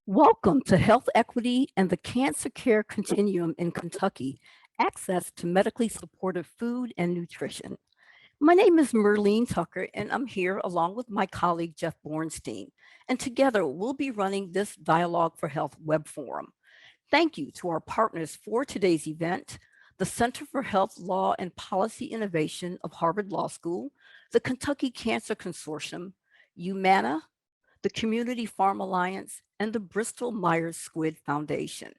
Welcome to Health Equity and the Cancer Care Continuum in Kentucky, access to medically supportive food and nutrition. My name is Merlene Tucker, and I'm here along with my colleague Jeff Bornstein. And together we'll be running this Dialogue for Health web forum. Thank you to our partners for today's event, the Center for Health Law and Policy Innovation of Harvard Law School, the Kentucky Cancer Consortium, Humana, the Community Farm Alliance, and the Bristol Myers Squibb Foundation.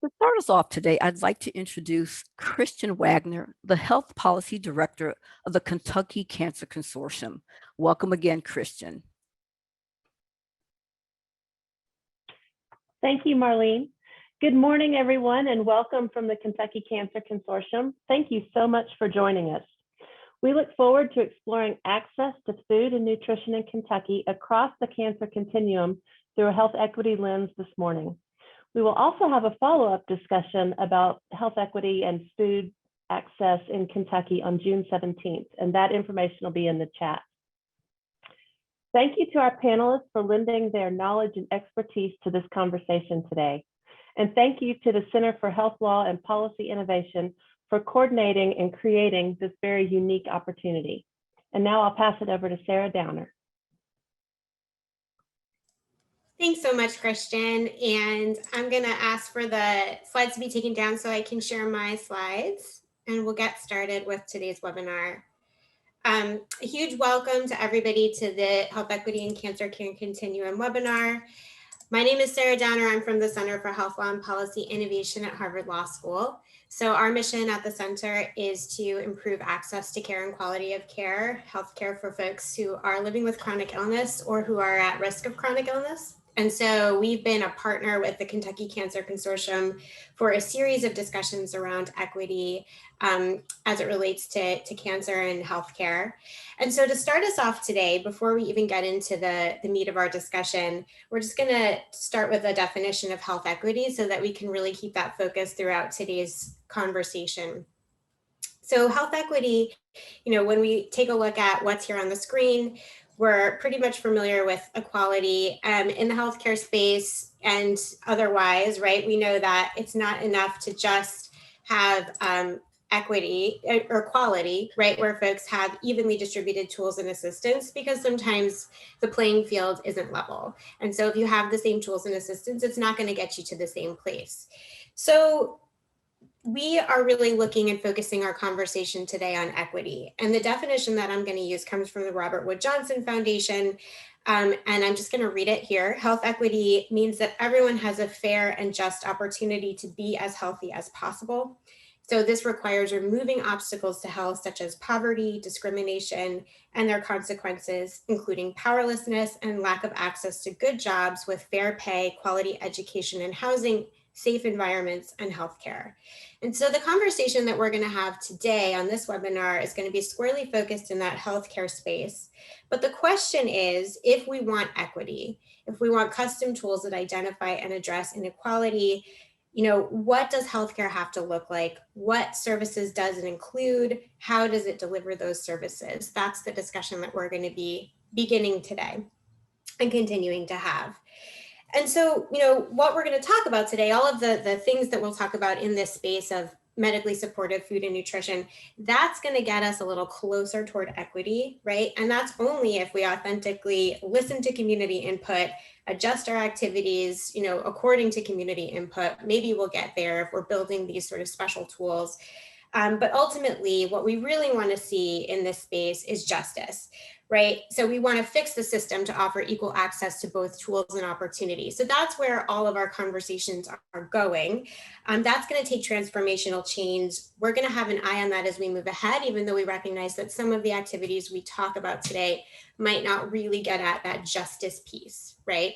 To start us off today, I'd like to introduce Christian Wagner, the Health Policy Director of the Kentucky Cancer Consortium. Welcome again, Christian. Thank you, Marlene. Good morning, everyone, and welcome from the Kentucky Cancer Consortium. Thank you so much for joining us. We look forward to exploring access to food and nutrition in Kentucky across the cancer continuum through a health equity lens this morning. We will also have a follow-up discussion about health equity and food access in Kentucky on June 17th, and that information will be in the chat. Thank you to our panelists for lending their knowledge and expertise to this conversation today. And thank you to the Center for Health Law and Policy Innovation for coordinating and creating this very unique opportunity. And now I'll pass it over to Sarah Downer. Thanks so much, Christian. And I'm going to ask for the slides to be taken down so I can share my slides, and we'll get started with today's webinar. A huge welcome to everybody to the Health Equity and Cancer Care Continuum webinar. My name is Sarah Downer. I'm from the Center for Health Law and Policy Innovation at Harvard Law School. So our mission at the center is to improve access to care and quality of care, healthcare for folks who are living with chronic illness or who are at risk of chronic illness. And so we've been a partner with the Kentucky Cancer Consortium for a series of discussions around equity as it relates to cancer and healthcare. And so to start us off today, before we even get into the meat of our discussion, we're just going to start with a definition of health equity so that we can really keep that focus throughout today's conversation. So health equity, when we take a look at what's here on the screen, we're pretty much familiar with equality in the healthcare space and otherwise, right? We know that it's not enough to just have equity or quality, right, where folks have evenly distributed tools and assistance, because sometimes the playing field isn't level. And so if you have the same tools and assistance, it's not going to get you to the same place. So we are really looking and focusing our conversation today on equity. And the definition that I'm going to use comes from the Robert Wood Johnson Foundation. And I'm just going to read it here. Health equity means that everyone has a fair and just opportunity to be as healthy as possible. So this requires removing obstacles to health, such as poverty, discrimination, and their consequences, including powerlessness and lack of access to good jobs with fair pay, quality education and housing, safe environments, and healthcare. And so the conversation that we're going to have today on this webinar is going to be squarely focused in that healthcare space. But the question is, if we want equity, if we want custom tools that identify and address inequality, what does healthcare have to look like? What services does it include? How does it deliver those services? That's the discussion that we're going to be beginning today and continuing to have. And so, what we're going to talk about today, all of the things that we'll talk about in this space of medically supportive food and nutrition, that's going to get us a little closer toward equity, right? And that's only if we authentically listen to community input, adjust our activities, according to community input. Maybe we'll get there if we're building these sort of special tools. But ultimately, what we really want to see in this space is justice, right? So we want to fix the system to offer equal access to both tools and opportunities. So that's where all of our conversations are going. That's going to take transformational change. We're going to have an eye on that as we move ahead, even though we recognize that some of the activities we talk about today might not really get at that justice piece, right?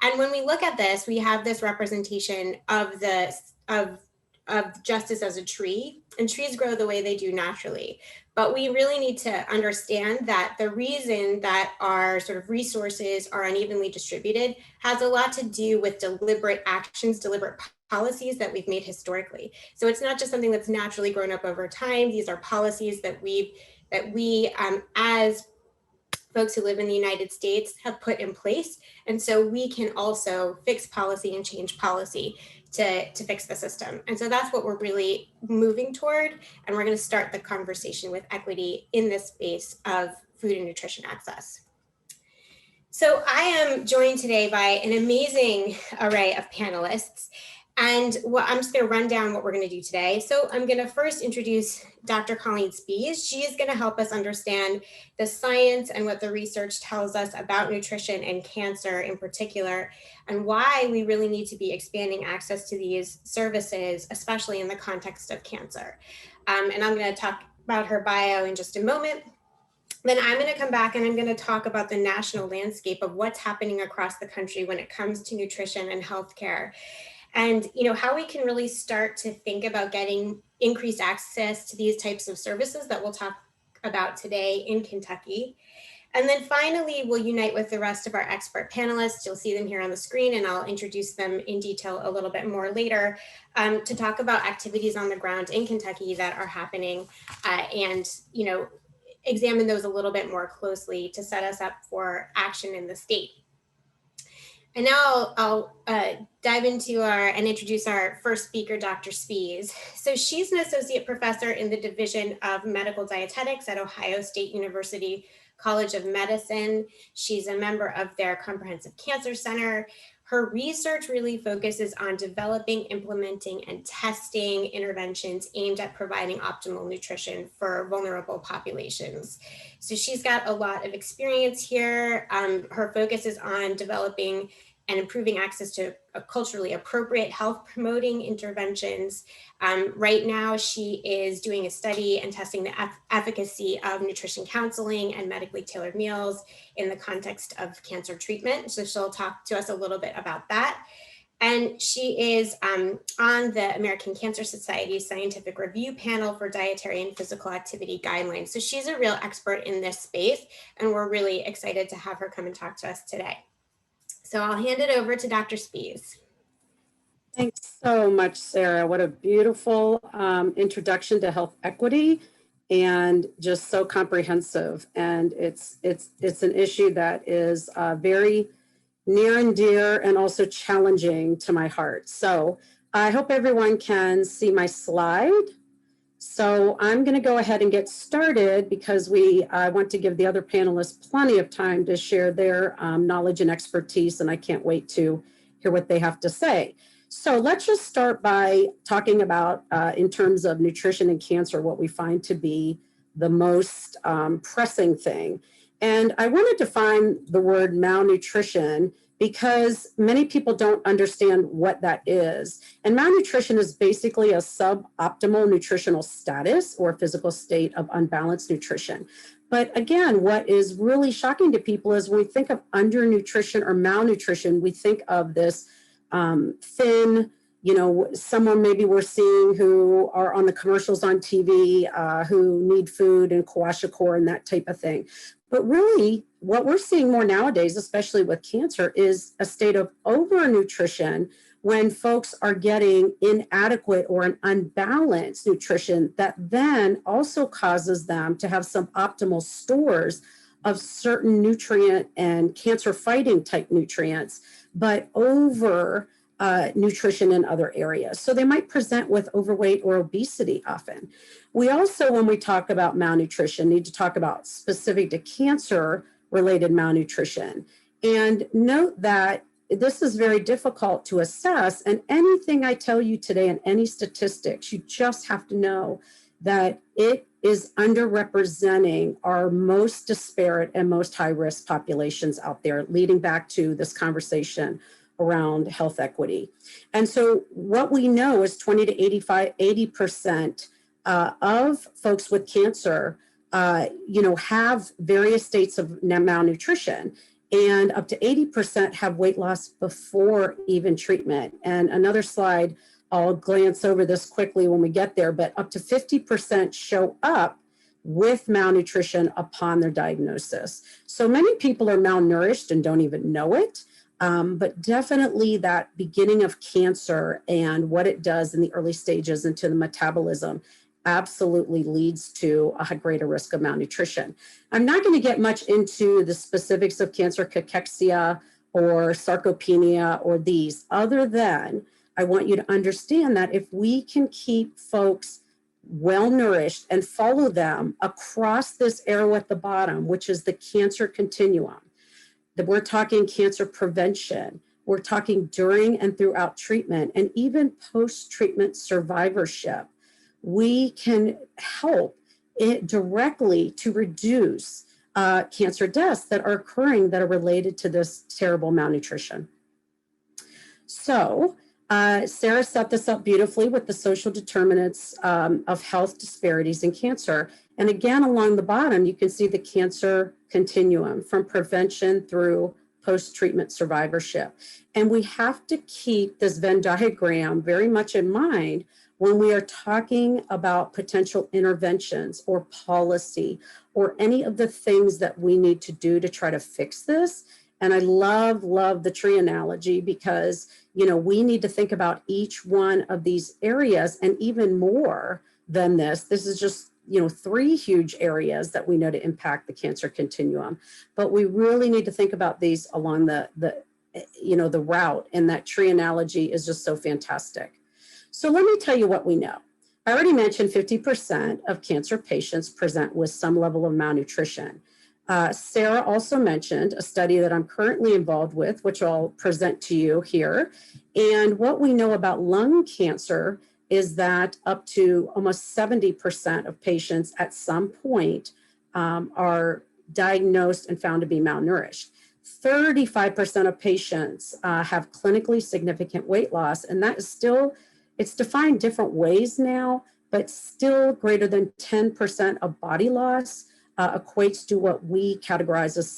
And when we look at this, we have this representation of justice as a tree, and trees grow the way they do naturally. But we really need to understand that the reason that our sort of resources are unevenly distributed has a lot to do with deliberate actions, deliberate policies that we've made historically. So it's not just something that's naturally grown up over time. These are policies that we as folks who live in the United States have put in place. And so we can also fix policy and change policy to fix the system. And so that's what we're really moving toward. And we're going to start the conversation with equity in this space of food and nutrition access. So I am joined today by an amazing array of panelists. And I'm just going to run down what we're going to do today. So I'm going to first introduce Dr. Colleen Spies. She is going to help us understand the science and what the research tells us about nutrition and cancer in particular, and why we really need to be expanding access to these services, especially in the context of cancer. And I'm going to talk about her bio in just a moment. Then I'm going to come back and I'm going to talk about the national landscape of what's happening across the country when it comes to nutrition and healthcare. And how we can really start to think about getting increased access to these types of services that we'll talk about today in Kentucky. And then finally, we'll unite with the rest of our expert panelists. You'll see them here on the screen, and I'll introduce them in detail a little bit more later to talk about activities on the ground in Kentucky that are happening and examine those a little bit more closely to set us up for action in the state. And now I'll dive into and introduce our first speaker, Dr. Spies. So she's an associate professor in the Division of Medical Dietetics at Ohio State University College of Medicine. She's a member of their Comprehensive Cancer Center. Her research really focuses on developing, implementing, and testing interventions aimed at providing optimal nutrition for vulnerable populations. So she's got a lot of experience here. Her focus is on developing and improving access to culturally appropriate health promoting interventions. Right now, she is doing a study and testing the efficacy of nutrition counseling and medically tailored meals in the context of cancer treatment. So she'll talk to us a little bit about that. And she is on the American Cancer Society's scientific review panel for dietary and physical activity guidelines. So she's a real expert in this space, and we're really excited to have her come and talk to us today. So I'll hand it over to Dr. Spies. Thanks so much, Sarah. What a beautiful introduction to health equity, and just so comprehensive. And it's an issue that is very near and dear and also challenging to my heart. So I hope everyone can see my slide. So I'm going to go ahead and get started because I want to give the other panelists plenty of time to share their knowledge and expertise, and I can't wait to hear what they have to say. So let's just start by talking about, in terms of nutrition and cancer, what we find to be the most pressing thing. And I want to define the word malnutrition because many people don't understand what that is. And malnutrition is basically a suboptimal nutritional status or physical state of unbalanced nutrition. But again, what is really shocking to people is when we think of undernutrition or malnutrition, we think of this thin, someone maybe we're seeing who are on the commercials on TV, who need food and kwashiorkor and that type of thing. But really, what we're seeing more nowadays, especially with cancer, is a state of overnutrition when folks are getting inadequate or an unbalanced nutrition that then also causes them to have some optimal stores of certain nutrient and cancer fighting type nutrients, but over nutrition in other areas. So they might present with overweight or obesity often. We also, when we talk about malnutrition, need to talk about specific to cancer related malnutrition. And note that this is very difficult to assess. And anything I tell you today and any statistics, you just have to know that it is underrepresenting our most disparate and most high risk populations out there, leading back to this conversation around health equity. And so what we know is 20 to 80% of folks with cancer, have various states of malnutrition, and up to 80% have weight loss before even treatment. And another slide, I'll glance over this quickly when we get there, but up to 50% show up with malnutrition upon their diagnosis. So many people are malnourished and don't even know it. But definitely that beginning of cancer and what it does in the early stages into the metabolism absolutely leads to a greater risk of malnutrition. I'm not going to get much into the specifics of cancer cachexia or sarcopenia or these, other than I want you to understand that if we can keep folks well nourished and follow them across this arrow at the bottom, which is the cancer continuum, that we're talking cancer prevention, we're talking during and throughout treatment, and even post-treatment survivorship, we can help it directly to reduce cancer deaths that are occurring that are related to this terrible malnutrition. So Sarah set this up beautifully with the social determinants of health disparities in cancer. And again, along the bottom, you can see the cancer continuum from prevention through post-treatment survivorship. And we have to keep this Venn diagram very much in mind when we are talking about potential interventions or policy or any of the things that we need to do to try to fix this. And I love the tree analogy because, you know, we need to think about each one of these areas, and even more than this. This is just, you know, 3 huge areas that we know to impact the cancer continuum. But we really need to think about these along the route, and that tree analogy is just so fantastic. So let me tell you what we know. I already mentioned 50% of cancer patients present with some level of malnutrition. Sarah also mentioned a study that I'm currently involved with, which I'll present to you here. And what we know about lung cancer is that up to almost 70% of patients at some point are diagnosed and found to be malnourished. 35% of patients have clinically significant weight loss, and that is still, it's defined different ways now, but still greater than 10% of body loss equates to what we categorize as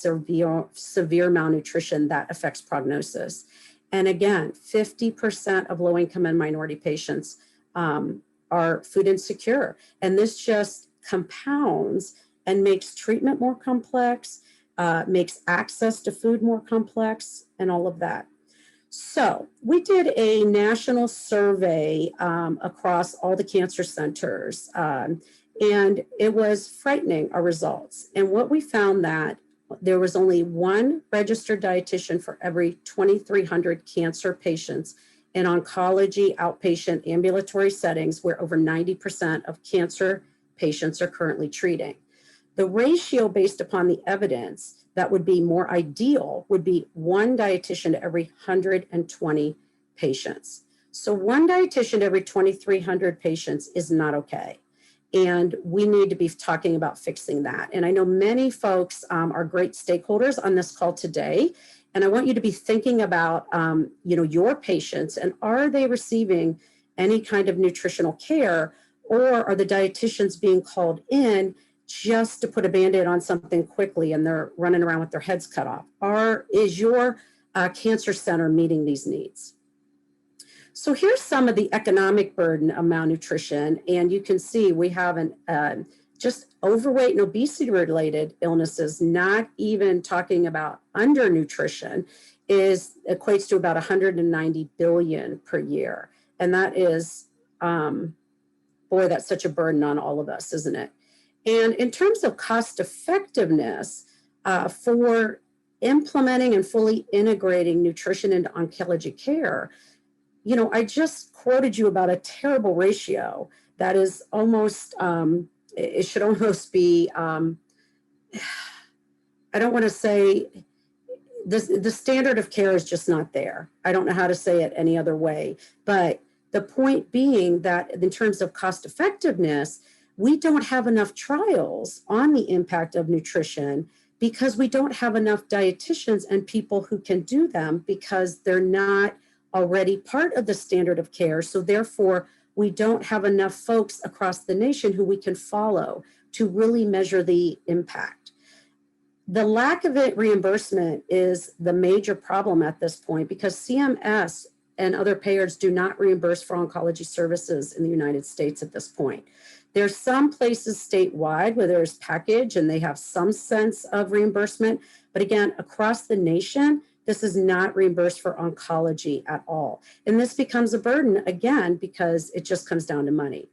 severe malnutrition that affects prognosis. And again, 50% of low-income and minority patients are food insecure. And this just compounds and makes treatment more complex, makes access to food more complex, and all of that. So we did a national survey across all the cancer centers, and it was frightening, our results. And what we found that there was only one registered dietitian for every 2,300 cancer patients in oncology outpatient ambulatory settings where over 90% of cancer patients are currently treating. The ratio based upon the evidence that would be more ideal would be one dietitian to every 120 patients. So one dietitian to every 2,300 patients is not okay. And we need to be talking about fixing that. And I know many folks are great stakeholders on this call today. And I want you to be thinking about, your patients, and are they receiving any kind of nutritional care, or are the dietitians being called in just to put a Band-Aid on something quickly and they're running around with their heads cut off? Is your cancer center meeting these needs? So here's some of the economic burden of malnutrition. And you can see we have just overweight and obesity related illnesses, not even talking about undernutrition, equates to about 190 billion per year. And that is, that's such a burden on all of us, isn't it? And in terms of cost effectiveness for implementing and fully integrating nutrition into oncology care, I just quoted you about a terrible ratio that is almost, it should almost be, I don't want to say, the standard of care is just not there. I don't know how to say it any other way. But the point being that in terms of cost effectiveness, we don't have enough trials on the impact of nutrition because we don't have enough dietitians and people who can do them because they're not already part of the standard of care. So therefore, we don't have enough folks across the nation who we can follow to really measure the impact. The lack of reimbursement is the major problem at this point because CMS and other payers do not reimburse for oncology services in the United States at this point. There's some places statewide where there's package and they have some sense of reimbursement, but again, across the nation, this is not reimbursed for oncology at all. And this becomes a burden, again, because it just comes down to money.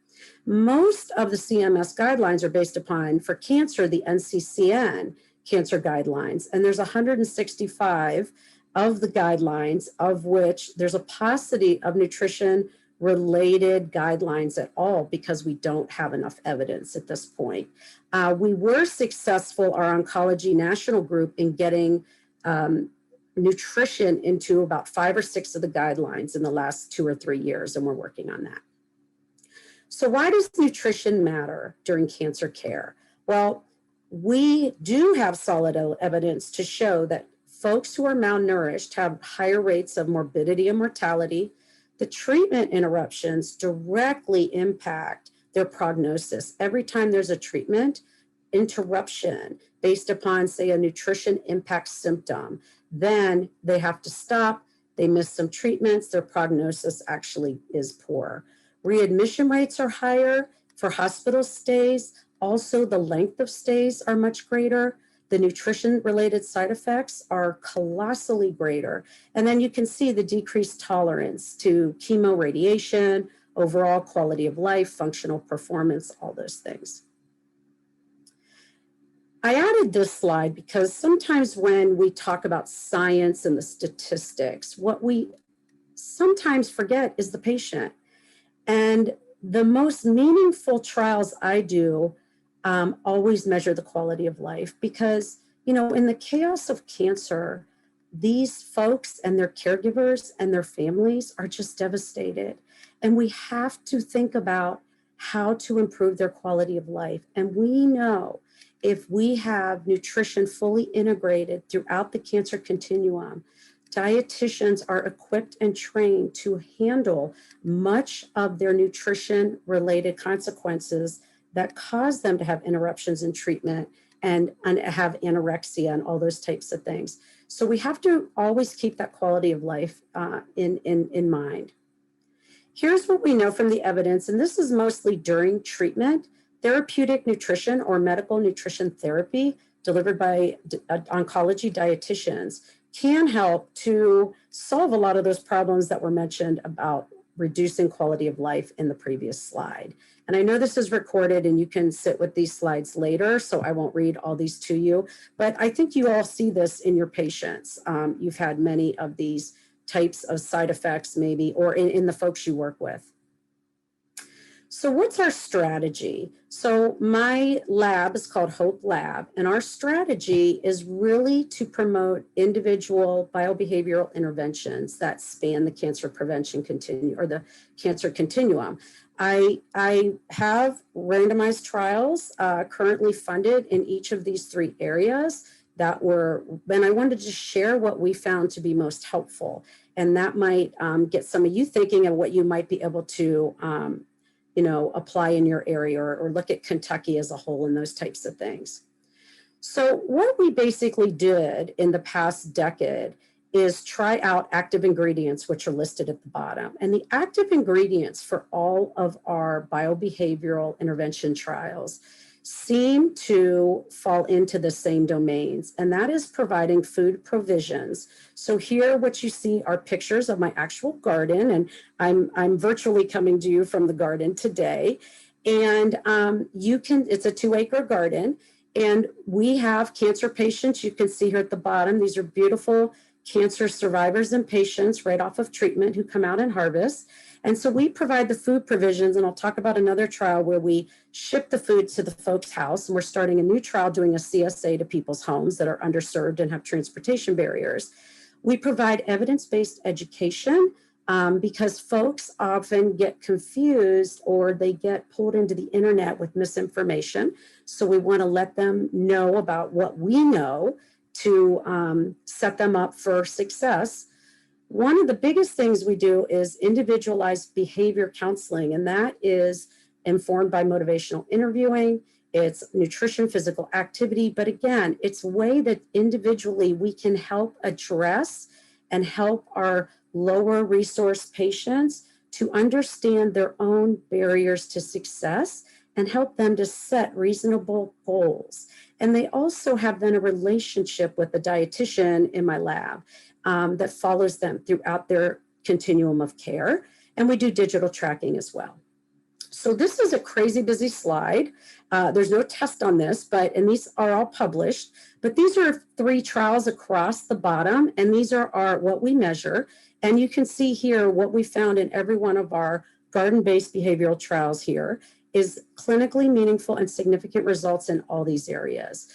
Most of the CMS guidelines are based upon, for cancer, the NCCN cancer guidelines, and there's 165 of the guidelines, of which there's a paucity of nutrition related guidelines at all because we don't have enough evidence at this point. We were successful, our oncology national group, in getting nutrition into about 5 or 6 of the guidelines in the last 2 or 3 years, and we're working on that. So why does nutrition matter during cancer care? Well, we do have solid evidence to show that folks who are malnourished have higher rates of morbidity and mortality. The treatment interruptions directly impact their prognosis. Every time there's a treatment interruption based upon, say, a nutrition impact symptom, then they have to stop, they miss some treatments, their prognosis actually is poor. Readmission rates are higher for hospital stays. Also, the length of stays are much greater. The nutrition-related side effects are colossally greater. And then you can see the decreased tolerance to chemo, radiation, overall quality of life, functional performance, all those things. I added this slide because sometimes when we talk about science and the statistics, what we sometimes forget is the patient. And the most meaningful trials I do always measure the quality of life because, you know, in the chaos of cancer, these folks and their caregivers and their families are just devastated. And we have to think about how to improve their quality of life. And we know if we have nutrition fully integrated throughout the cancer continuum, dietitians are equipped and trained to handle much of their nutrition-related consequences that cause them to have interruptions in treatment and have anorexia and all those types of things. So we have to always keep that quality of life in mind. Here's what we know from the evidence, and this is mostly during treatment. Therapeutic nutrition or medical nutrition therapy delivered by oncology dietitians can help to solve a lot of those problems that were mentioned about reducing quality of life in the previous slide. And I know this is recorded and you can sit with these slides later, so I won't read all these to you, but I think you all see this in your patients. You've had many of these types of side effects maybe, or in the folks you work with. So what's our strategy? So my lab is called Hope Lab, and our strategy is really to promote individual biobehavioral interventions that span the cancer prevention continuum or the cancer continuum. I have randomized trials currently funded in each of these 3 areas that were, and I wanted to share what we found to be most helpful. And that might get some of you thinking of what you might be able to apply in your area or look at Kentucky as a whole and those types of things. So what we basically did in the past decade is try out active ingredients, which are listed at the bottom. And the active ingredients for all of our biobehavioral intervention trials seem to fall into the same domains, and that is providing food provisions. So here, what you see are pictures of my actual garden, and I'm virtually coming to you from the garden today. And it's a 2-acre garden, and we have cancer patients. You can see here at the bottom, these are beautiful cancer survivors and patients right off of treatment who come out and harvest. And so we provide the food provisions, and I'll talk about another trial where we ship the food to the folks' house, and we're starting a new trial doing a CSA to people's homes that are underserved and have transportation barriers. We provide evidence-based education because folks often get confused or they get pulled into the internet with misinformation. So we want to let them know about what we know to set them up for success. One of the biggest things we do is individualized behavior counseling, and that is informed by motivational interviewing. It's nutrition, physical activity, but again, it's a way that individually we can help address and help our lower resource patients to understand their own barriers to success and help them to set reasonable goals. And they also have then a relationship with a dietitian in my lab that follows them throughout their continuum of care. And we do digital tracking as well. So this is a crazy busy slide. There's no test on this, and these are all published, but these are 3 trials across the bottom, and these are what we measure. And you can see here what we found in every one of our garden-based behavioral trials here is clinically meaningful and significant results in all these areas.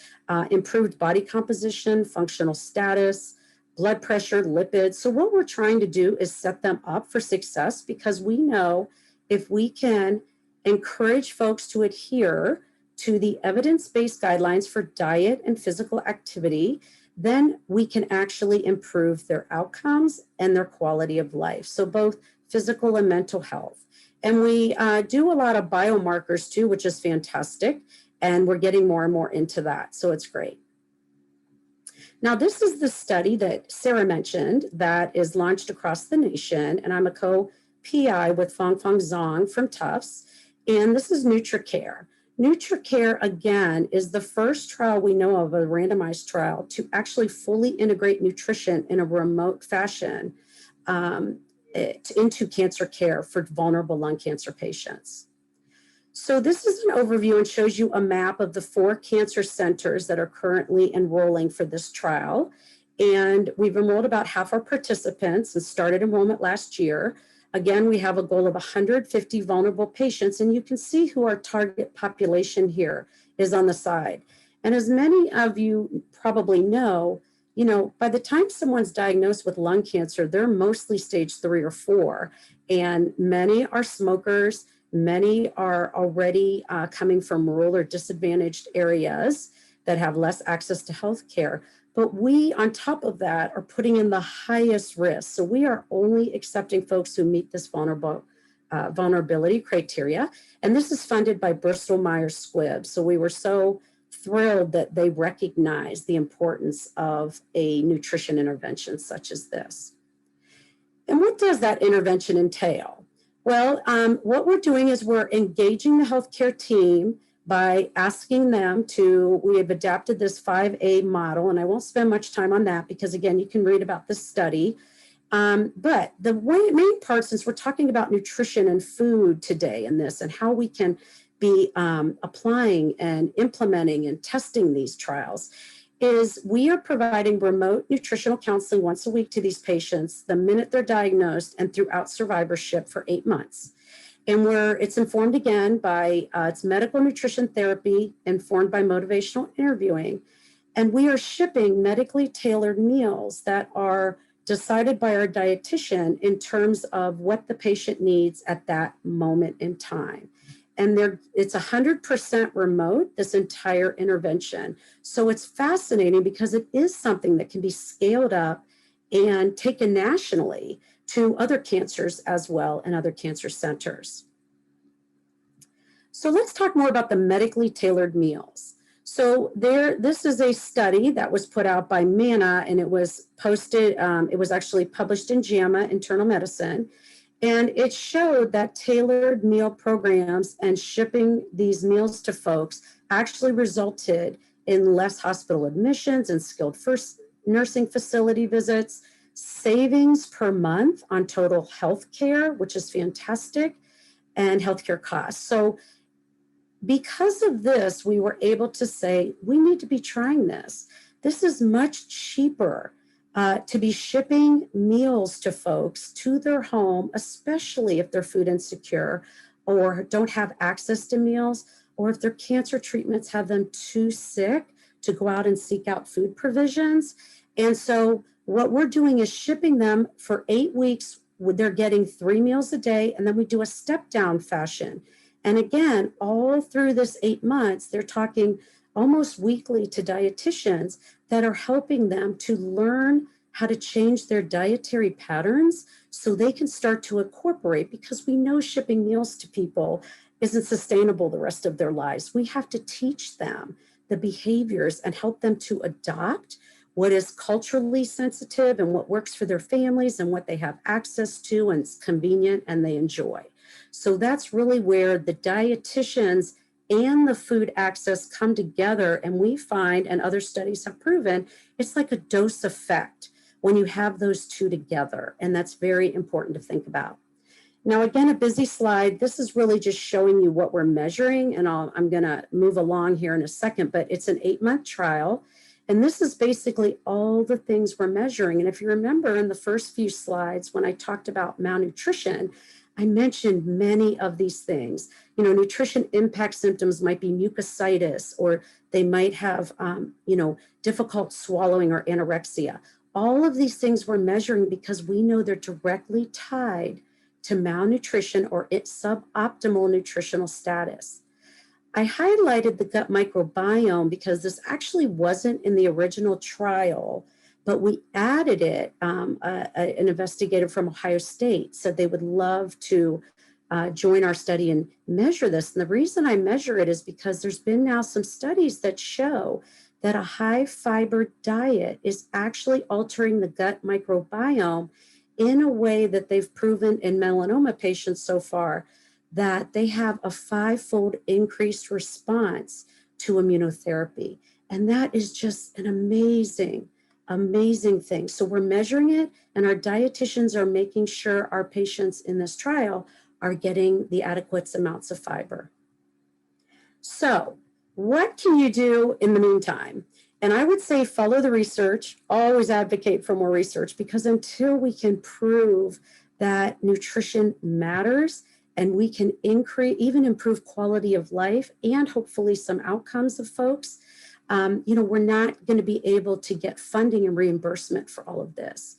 Improved body composition, functional status, blood pressure, lipids. So what we're trying to do is set them up for success, because we know if we can encourage folks to adhere to the evidence-based guidelines for diet and physical activity, then we can actually improve their outcomes and their quality of life. So both physical and mental health. And we do a lot of biomarkers too, which is fantastic. And we're getting more and more into that. So it's great. Now, this is the study that Sarah mentioned that is launched across the nation. And I'm a co-PI with Fang Zhang from Tufts. And this is NutriCare. NutriCare, again, is the first trial we know of, a randomized trial, to actually fully integrate nutrition in a remote fashion into cancer care for vulnerable lung cancer patients. So this is an overview and shows you a map of the 4 cancer centers that are currently enrolling for this trial. And we've enrolled about half our participants and started enrollment last year. Again, we have a goal of 150 vulnerable patients, and you can see who our target population here is on the side. And as many of you probably know, by the time someone's diagnosed with lung cancer, they're mostly stage 3 or 4, and many are smokers. Many are already coming from rural or disadvantaged areas that have less access to health care. But we, on top of that, are putting in the highest risk. So we are only accepting folks who meet this vulnerability criteria. And this is funded by Bristol Myers Squibb. So we were so thrilled that they recognize the importance of a nutrition intervention such as this. And what does that intervention entail? Well, what we're doing is we're engaging the healthcare team by asking them we have adapted this 5A model, and I won't spend much time on that because, again, you can read about this study. But the main part, since we're talking about nutrition and food today in this and how we can be applying and implementing and testing these trials, is we are providing remote nutritional counseling once a week to these patients the minute they're diagnosed and throughout survivorship for 8 months. And it's informed again by it's medical nutrition therapy informed by motivational interviewing. And we are shipping medically tailored meals that are decided by our dietitian in terms of what the patient needs at that moment in time. And it's 100% remote, this entire intervention. So it's fascinating because it is something that can be scaled up and taken nationally to other cancers as well and other cancer centers. So let's talk more about the medically tailored meals. So this is a study that was put out by MANA, and it was posted, it was actually published in JAMA Internal Medicine. And it showed that tailored meal programs and shipping these meals to folks actually resulted in less hospital admissions and skilled nursing facility visits, savings per month on total health care, which is fantastic, and healthcare costs. So because of this, we were able to say, we need to be trying this. This is much cheaper to be shipping meals to folks to their home, especially if they're food insecure or don't have access to meals, or if their cancer treatments have them too sick to go out and seek out food provisions. And so what we're doing is shipping them for 8 weeks. They're getting 3 meals a day, and then we do a step down fashion. And again, all through this 8 months, they're talking almost weekly to dietitians that are helping them to learn how to change their dietary patterns so they can start to incorporate, because we know shipping meals to people isn't sustainable the rest of their lives. We have to teach them the behaviors and help them to adopt what is culturally sensitive and what works for their families and what they have access to and it's convenient and they enjoy. So that's really where the dietitians and the food access come together. And we find, and other studies have proven, it's like a dose effect when you have those two together. And that's very important to think about. Now, again, a busy slide. This is really just showing you what we're measuring, and I'm going to move along here in a second, but it's an 8-month trial. And this is basically all the things we're measuring. And if you remember in the first few slides, when I talked about malnutrition, I mentioned many of these things. You know, nutrition impact symptoms might be mucositis, or they might have, you know, difficult swallowing or anorexia. All of these things we're measuring because we know they're directly tied to malnutrition or suboptimal nutritional status. I highlighted the gut microbiome because this actually wasn't in the original trial, but we added it. An investigator from Ohio State said they would love to join our study and measure this. And the reason I measure it is because there's been now some studies that show that a high fiber diet is actually altering the gut microbiome in a way that they've proven in melanoma patients so far, that they have a 5-fold increased response to immunotherapy. And that is just an amazing, amazing thing. So we're measuring it, and our dietitians are making sure our patients in this trial are getting the adequate amounts of fiber. So what can you do in the meantime? And I would say follow the research, always advocate for more research, because until we can prove that nutrition matters and we can even improve quality of life and hopefully some outcomes of folks, you know, we're not going to be able to get funding and reimbursement for all of this.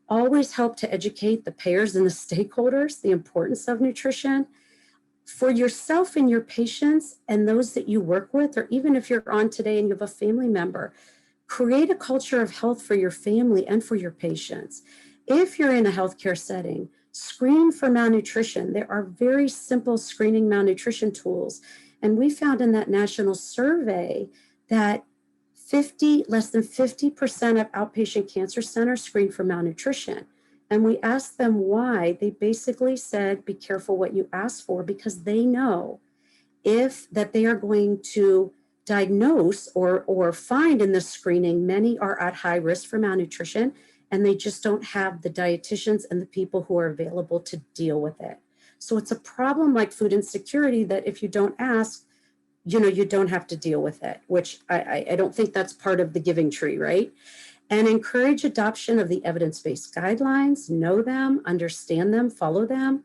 Always help to educate the payers and the stakeholders the importance of nutrition for yourself and your patients and those that you work with, or even if you're on today and you have a family member. Create a culture of health for your family and for your patients. If you're in a healthcare setting, screen for malnutrition. There are very simple screening malnutrition tools. And we found in that national survey that less than 50% of outpatient cancer centers screen for malnutrition. And we asked them why. They basically said, be careful what you ask for, because they know that they are going to diagnose or find in the screening, many are at high risk for malnutrition, and they just don't have the dietitians and the people who are available to deal with it. So it's a problem like food insecurity that if you don't ask, you know, you don't have to deal with it, which I don't think that's part of the giving tree, right? And encourage adoption of the evidence-based guidelines, know them, understand them, follow them,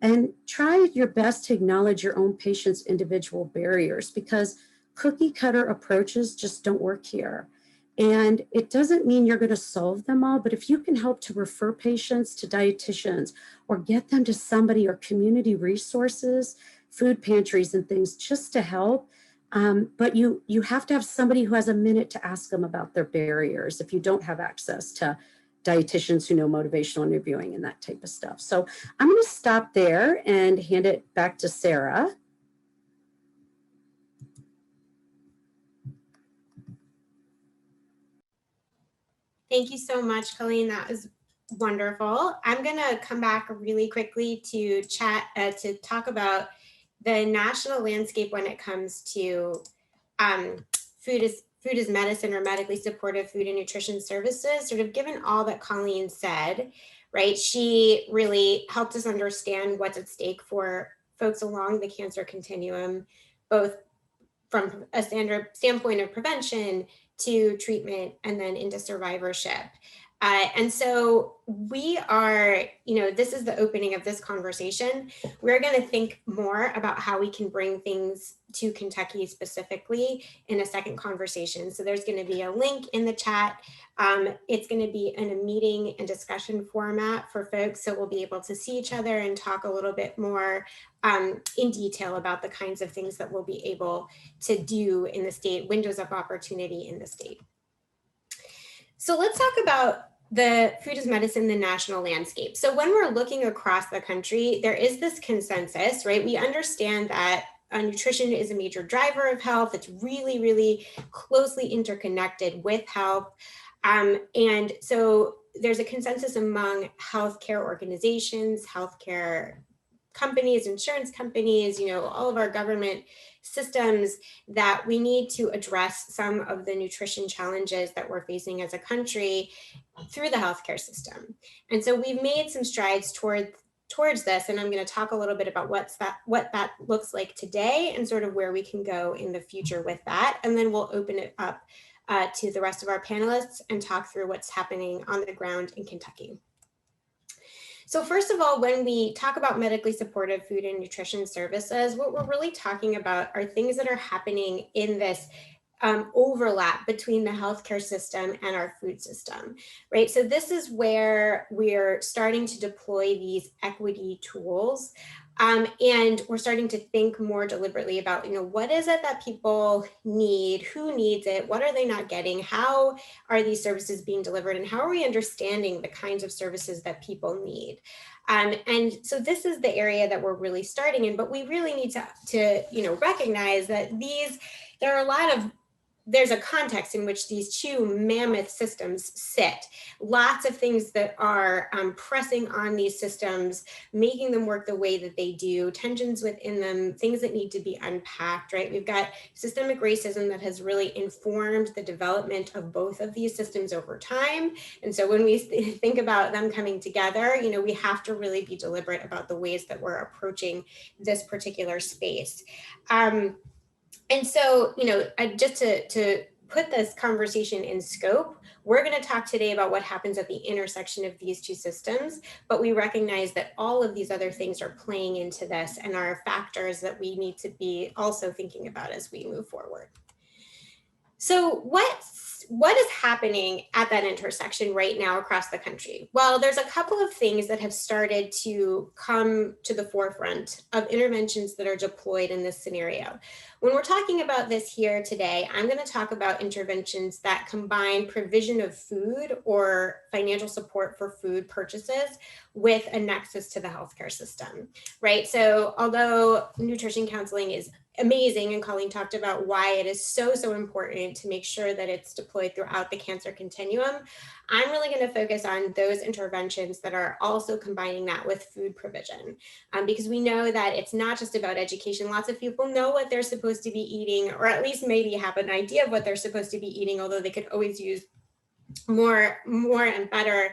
and try your best to acknowledge your own patient's individual barriers, because cookie cutter approaches just don't work here. And it doesn't mean you're going to solve them all, but if you can help to refer patients to dietitians or get them to somebody or community resources, food pantries and things just to help, but you have to have somebody who has a minute to ask them about their barriers if you don't have access to dietitians who know motivational interviewing and that type of stuff. So I'm going to stop there and hand it back to Sarah. Thank you so much, Colleen. That was wonderful. I'm going to come back really quickly to to talk about the national landscape when it comes to food as medicine or medically supportive food and nutrition services. Sort of given all that Colleen said, right? She really helped us understand what's at stake for folks along the cancer continuum, both from a standpoint of prevention to treatment and then into survivorship. And so we are, you know, this is the opening of this conversation. We're going to think more about how we can bring things to Kentucky specifically in a second conversation. So there's going to be a link in the chat. It's going to be in a meeting and discussion format for folks. So we'll be able to see each other and talk a little bit more in detail about the kinds of things that we'll be able to do in the state, windows of opportunity in the state. So let's talk about the food as medicine, the national landscape. So when we're looking across the country, there is this consensus, right? We understand that nutrition is a major driver of health. It's really, really closely interconnected with health. And so there's a consensus among healthcare organizations, healthcare companies, insurance companies, you know, all of our government systems, that we need to address some of the nutrition challenges that we're facing as a country through the healthcare system. And so we've made some strides towards towards this. And I'm going to talk a little bit about what that looks like today and sort of where we can go in the future with that. And then we'll open it up to the rest of our panelists and talk through what's happening on the ground in Kentucky. So first of all, when we talk about medically supportive food and nutrition services, what we're really talking about are things that are happening in this overlap between the healthcare system and our food system, right? So this is where we're starting to deploy these equity tools. And we're starting to think more deliberately about, what is it that people need? Who needs it? What are they not getting? How are these services being delivered? And how are we understanding the kinds of services that people need? And so this is the area that we're really starting in, but we really need to recognize that there are a lot of there's a context in which these two mammoth systems sit. Lots of things that are pressing on these systems, making them work the way that they do, tensions within them, things that need to be unpacked, right? We've got systemic racism that has really informed the development of both of these systems over time. And so when we think about them coming together, we have to really be deliberate about the ways that we're approaching this particular space. And so, just to put this conversation in scope, we're going to talk today about what happens at the intersection of these two systems, but we recognize that all of these other things are playing into this and are factors that we need to be also thinking about as we move forward. So what is happening at that intersection right now across the country? Well, there's a couple of things that have started to come to the forefront of interventions that are deployed in this scenario. When we're talking about this here today, I'm going to talk about interventions that combine provision of food or financial support for food purchases with a nexus to the healthcare system, right? So although nutrition counseling is amazing, and Colleen talked about why it is so important to make sure that it's deployed throughout the cancer continuum, I'm really going to focus on those interventions that are also combining that with food provision, because we know that it's not just about education. Lots of people know what they're supposed to be eating, or at least maybe have an idea of what they're supposed to be eating, although they could always use more and better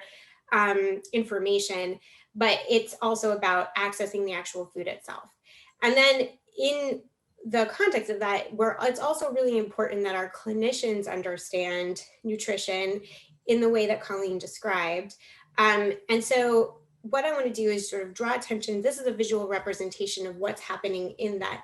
information. But it's also about accessing the actual food itself. And then in the context of that, it's also really important that our clinicians understand nutrition in the way that Colleen described. And so what I want to do is sort of draw attention. This is a visual representation of what's happening in that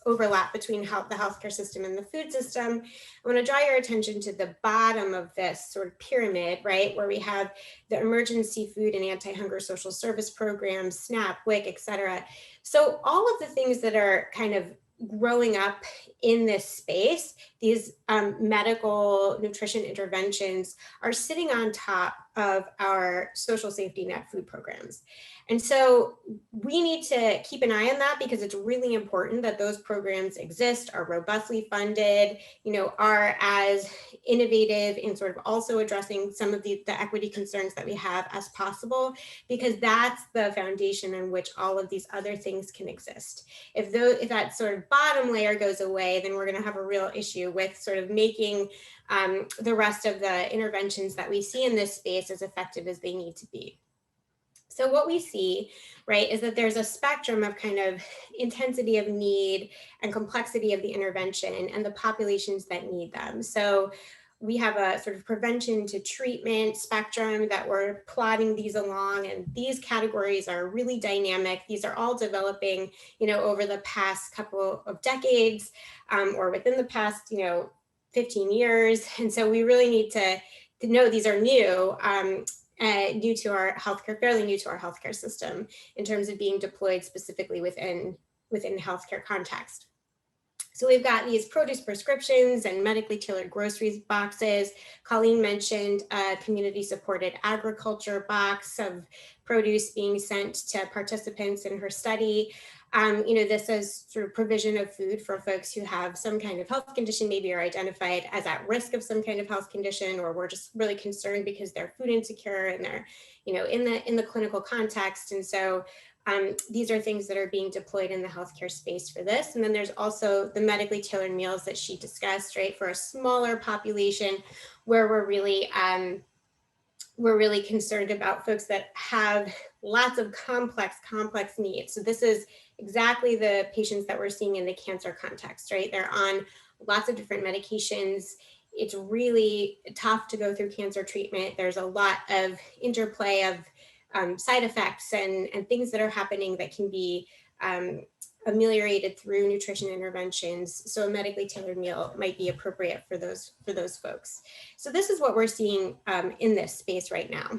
overlap between the healthcare system and the food system. I want to draw your attention to the bottom of this sort of pyramid, right, where we have the emergency food and anti-hunger social service programs, SNAP, WIC, et cetera. So all of the things that are kind of growing up in this space, these medical nutrition interventions are sitting on top of our social safety net food programs. And so we need to keep an eye on that, because it's really important that those programs exist, are robustly funded, are as innovative in sort of also addressing some of the equity concerns that we have as possible, because that's the foundation on which all of these other things can exist. If that sort of bottom layer goes away, then we're going to have a real issue with sort of making the rest of the interventions that we see in this space as effective as they need to be. So what we see, right, is that there's a spectrum of kind of intensity of need and complexity of the intervention and the populations that need them. So we have a sort of prevention to treatment spectrum that we're plotting these along, and these categories are really dynamic. These are all developing, over the past couple of decades, or within the past, 15 years. And so we really need to know these are new. New to our healthcare, fairly new to our healthcare system in terms of being deployed specifically within healthcare context. So we've got these produce prescriptions and medically tailored groceries boxes. Colleen mentioned a community supported agriculture box of produce being sent to participants in her study. This is sort of provision of food for folks who have some kind of health condition, maybe are identified as at risk of some kind of health condition, or we're just really concerned because they're food insecure and they're, in the clinical context. And so these are things that are being deployed in the healthcare space for this. And then there's also the medically tailored meals that she discussed, right, for a smaller population where we're really concerned about folks that have lots of complex needs. So this is exactly the patients that we're seeing in the cancer context, right? They're on lots of different medications. It's really tough to go through cancer treatment. There's a lot of interplay of side effects and things that are happening that can be ameliorated through nutrition interventions. So a medically tailored meal might be appropriate for those folks. So this is what we're seeing in this space right now.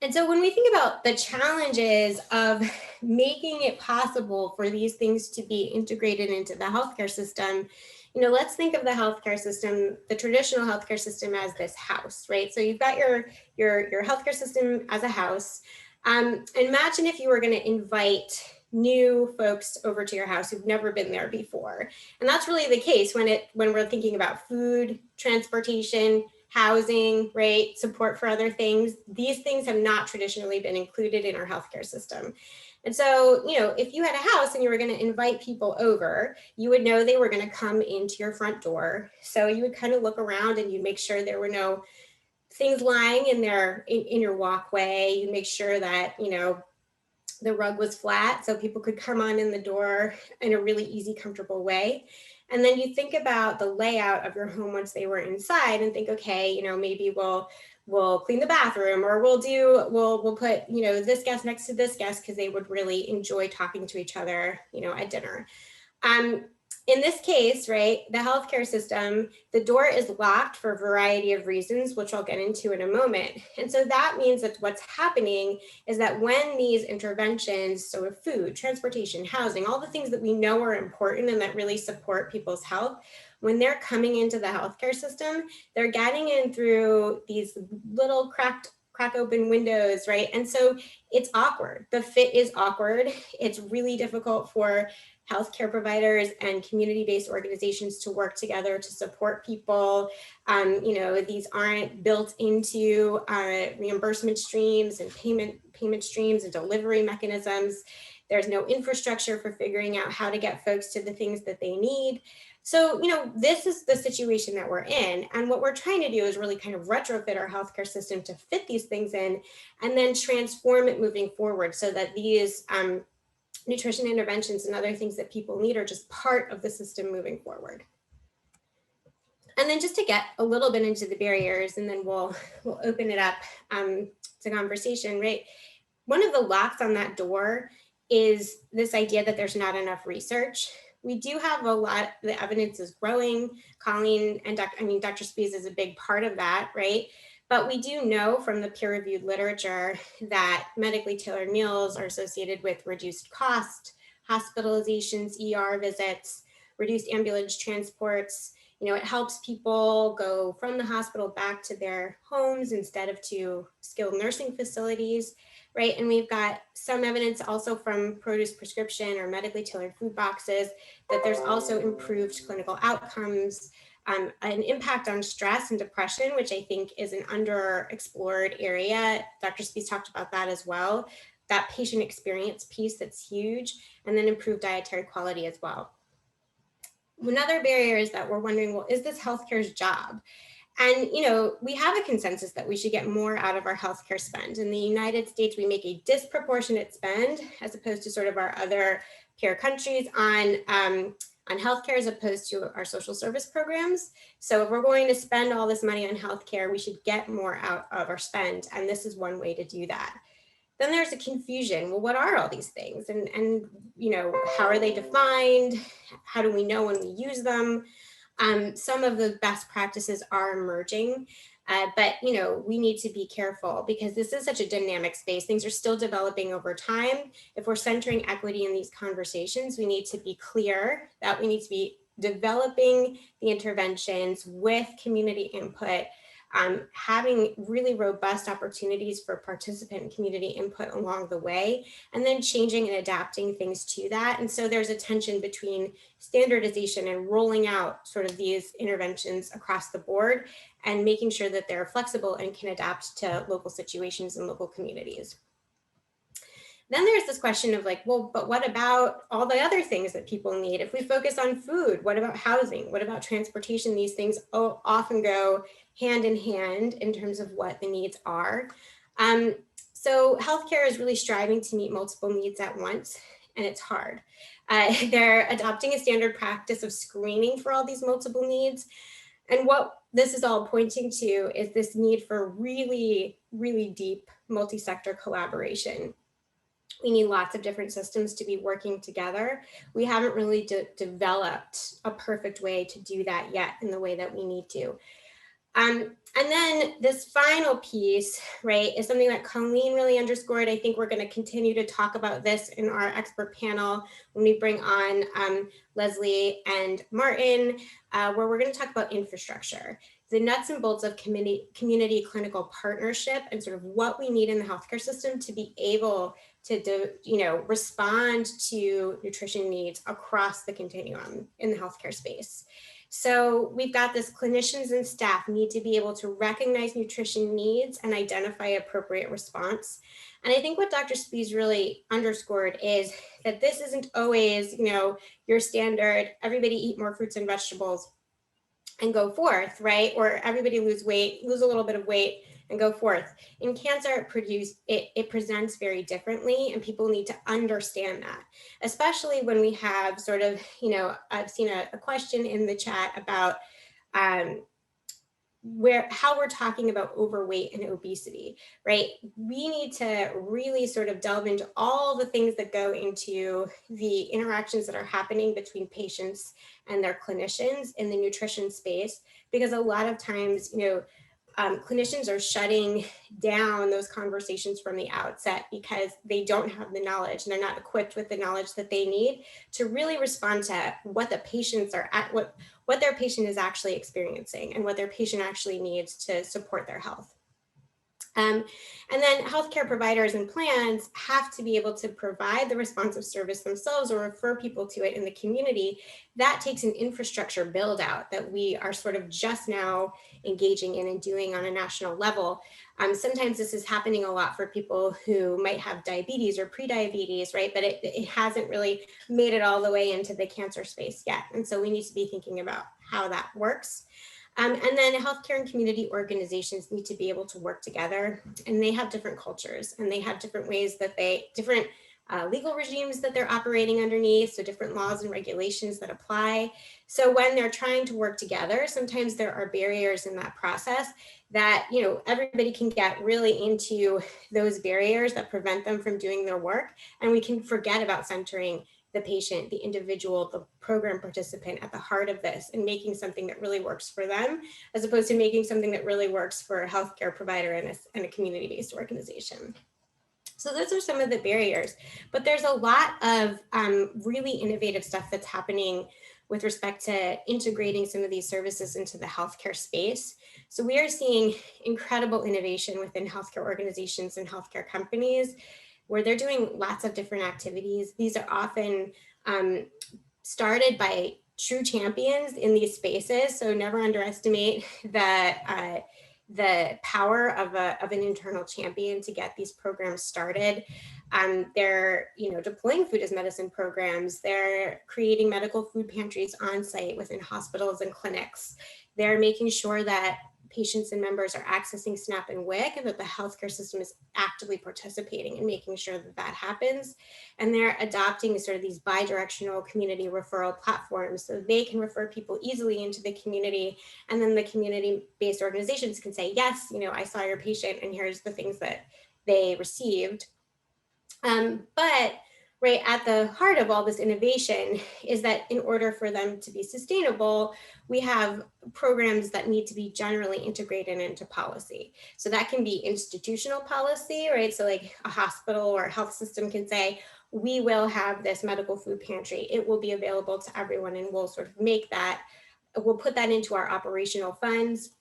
And so when we think about the challenges of making it possible for these things to be integrated into the healthcare system, let's think of the healthcare system, the traditional healthcare system, as this house, right? So you've got your healthcare system as a house. Imagine if you were going to invite new folks over to your house who've never been there before. And that's really the case when we're thinking about food, transportation, housing, right, support for other things. These things have not traditionally been included in our healthcare system. And so, if you had a house and you were going to invite people over, you would know they were going to come into your front door. So you would kind of look around and you'd make sure there were no things lying in your walkway. You'd make sure that, the rug was flat so people could come on in the door in a really easy, comfortable way. And then you think about the layout of your home once they were inside and think, okay, maybe we'll clean the bathroom, or we'll put, this guest next to this guest because they would really enjoy talking to each other, at dinner. In this case, right, the healthcare system, the door is locked for a variety of reasons, which I'll get into in a moment. And so that means that what's happening is that when these interventions, so with food, transportation, housing, all the things that we know are important and that really support people's health, when they're coming into the healthcare system, they're getting in through these little crack open windows, right? And so it's awkward. The fit is awkward. It's really difficult for healthcare providers and community-based organizations to work together to support people. These aren't built into reimbursement streams and payment streams and delivery mechanisms. There's no infrastructure for figuring out how to get folks to the things that they need. So, this is the situation that we're in. And what we're trying to do is really kind of retrofit our healthcare system to fit these things in and then transform it moving forward so that these nutrition interventions and other things that people need are just part of the system moving forward. And then just to get a little bit into the barriers, and then we'll open it up to conversation, right? One of the locks on that door is this idea that there's not enough research. We do have a lot, the evidence is growing. Colleen and Dr. Spies is a big part of that, right? But we do know from the peer-reviewed literature that medically tailored meals are associated with reduced cost, hospitalizations, ER visits, reduced ambulance transports. It helps people go from the hospital back to their homes instead of to skilled nursing facilities, right? And we've got some evidence also from produce prescription or medically tailored food boxes that there's also improved clinical outcomes, an impact on stress and depression, which I think is an underexplored area. Dr. Spies talked about that as well. That patient experience piece that's huge, and then improved dietary quality as well. Another barrier is that we're wondering, well, is this healthcare's job? And, we have a consensus that we should get more out of our healthcare spend. In the United States, we make a disproportionate spend as opposed to sort of our other peer countries on healthcare as opposed to our social service programs. So if we're going to spend all this money on healthcare, we should get more out of our spend. And this is one way to do that. Then there's a confusion. Well, what are all these things? And how are they defined? How do we know when we use them? Some of the best practices are emerging, but we need to be careful because this is such a dynamic space. Things are still developing over time. If we're centering equity in these conversations, we need to be clear that we need to be developing the interventions with community input, having really robust opportunities for participant and community input along the way, and then changing and adapting things to that. And so there's a tension between standardization and rolling out sort of these interventions across the board and making sure that they're flexible and can adapt to local situations and local communities. Then there's this question of well, but what about all the other things that people need? If we focus on food, what about housing? What about transportation? These things often go hand in hand in terms of what the needs are. So healthcare is really striving to meet multiple needs at once, and it's hard. They're adopting a standard practice of screening for all these multiple needs. And what this is all pointing to is this need for really, really deep multi-sector collaboration. We need lots of different systems to be working together. We haven't really developed a perfect way to do that yet in the way that we need to. And then this final piece, right, is something that Colleen really underscored. I think we're going to continue to talk about this in our expert panel when we bring on Leslie and Martin, where we're going to talk about infrastructure, the nuts and bolts of community clinical partnership, and sort of what we need in the healthcare system to be able to respond to nutrition needs across the continuum in the healthcare space. So we've got this: clinicians and staff need to be able to recognize nutrition needs and identify appropriate response. And I think what Dr. Spies really underscored is that this isn't always, your standard, everybody eat more fruits and vegetables and go forth, right? Or everybody lose a little bit of weight and go forth. In cancer, it presents very differently, and people need to understand that, especially when we have sort of, I've seen a question in the chat about how we're talking about overweight and obesity, right? We need to really sort of delve into all the things that go into the interactions that are happening between patients and their clinicians in the nutrition space, because a lot of times, clinicians are shutting down those conversations from the outset because they don't have the knowledge and they're not equipped with the knowledge that they need to really respond to what the patients are at, what their patient is actually experiencing and what their patient actually needs to support their health. And then healthcare providers and plans have to be able to provide the responsive service themselves or refer people to it in the community. That takes an infrastructure build out that we are sort of just now engaging in and doing on a national level. Sometimes this is happening a lot for people who might have diabetes or prediabetes, right? But it hasn't really made it all the way into the cancer space yet. And so we need to be thinking about how that works. And then healthcare and community organizations need to be able to work together, and they have different cultures and they have different ways that different legal regimes that they're operating underneath, so different laws and regulations that apply. So when they're trying to work together, sometimes there are barriers in that process that, everybody can get really into those barriers that prevent them from doing their work, and we can forget about centering the patient, the individual, the program participant at the heart of this and making something that really works for them, as opposed to making something that really works for a healthcare provider and a community-based organization. So those are some of the barriers, but there's a lot of really innovative stuff that's happening with respect to integrating some of these services into the healthcare space. So we are seeing incredible innovation within healthcare organizations and healthcare companies, where they're doing lots of different activities. These are often started by true champions in these spaces. So never underestimate the power of an internal champion to get these programs started. They're deploying food as medicine programs. They're creating medical food pantries on site within hospitals and clinics. They're making sure that patients and members are accessing SNAP and WIC, and that the healthcare system is actively participating and making sure that that happens. And they're adopting sort of these bi-directional community referral platforms so they can refer people easily into the community. And then the community-based organizations can say, yes, I saw your patient and here's the things that they received. But right at the heart of all this innovation is that in order for them to be sustainable, we have programs that need to be generally integrated into policy. So that can be institutional policy, right? So like a hospital or a health system can say, we will have this medical food pantry. It will be available to everyone, and we'll sort of we'll put that into our operational funds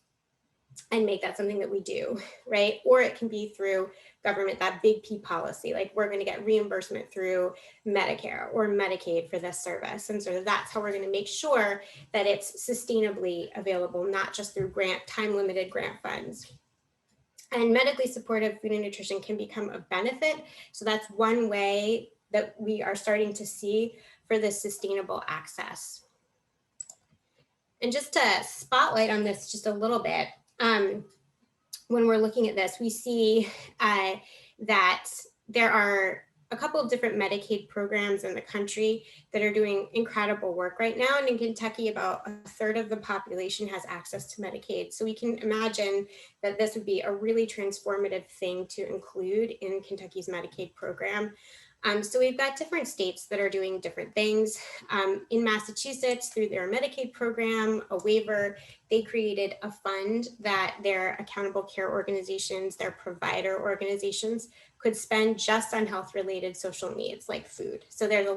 and make that something that we do, right? Or it can be through government, that big P policy, like we're going to get reimbursement through Medicare or Medicaid for this service. And so that's how we're going to make sure that it's sustainably available, not just through time-limited grant funds. And medically supportive food and nutrition can become a benefit. So that's one way that we are starting to see for this sustainable access. And just to spotlight on this just a little bit, when we're looking at this, we see that there are a couple of different Medicaid programs in the country that are doing incredible work right now. And in Kentucky, about a third of the population has access to Medicaid. So we can imagine that this would be a really transformative thing to include in Kentucky's Medicaid program. So we've got different states that are doing different things. In Massachusetts, through their Medicaid program, a waiver, they created a fund that their accountable care organizations, their provider organizations could spend just on health-related social needs like food. So there's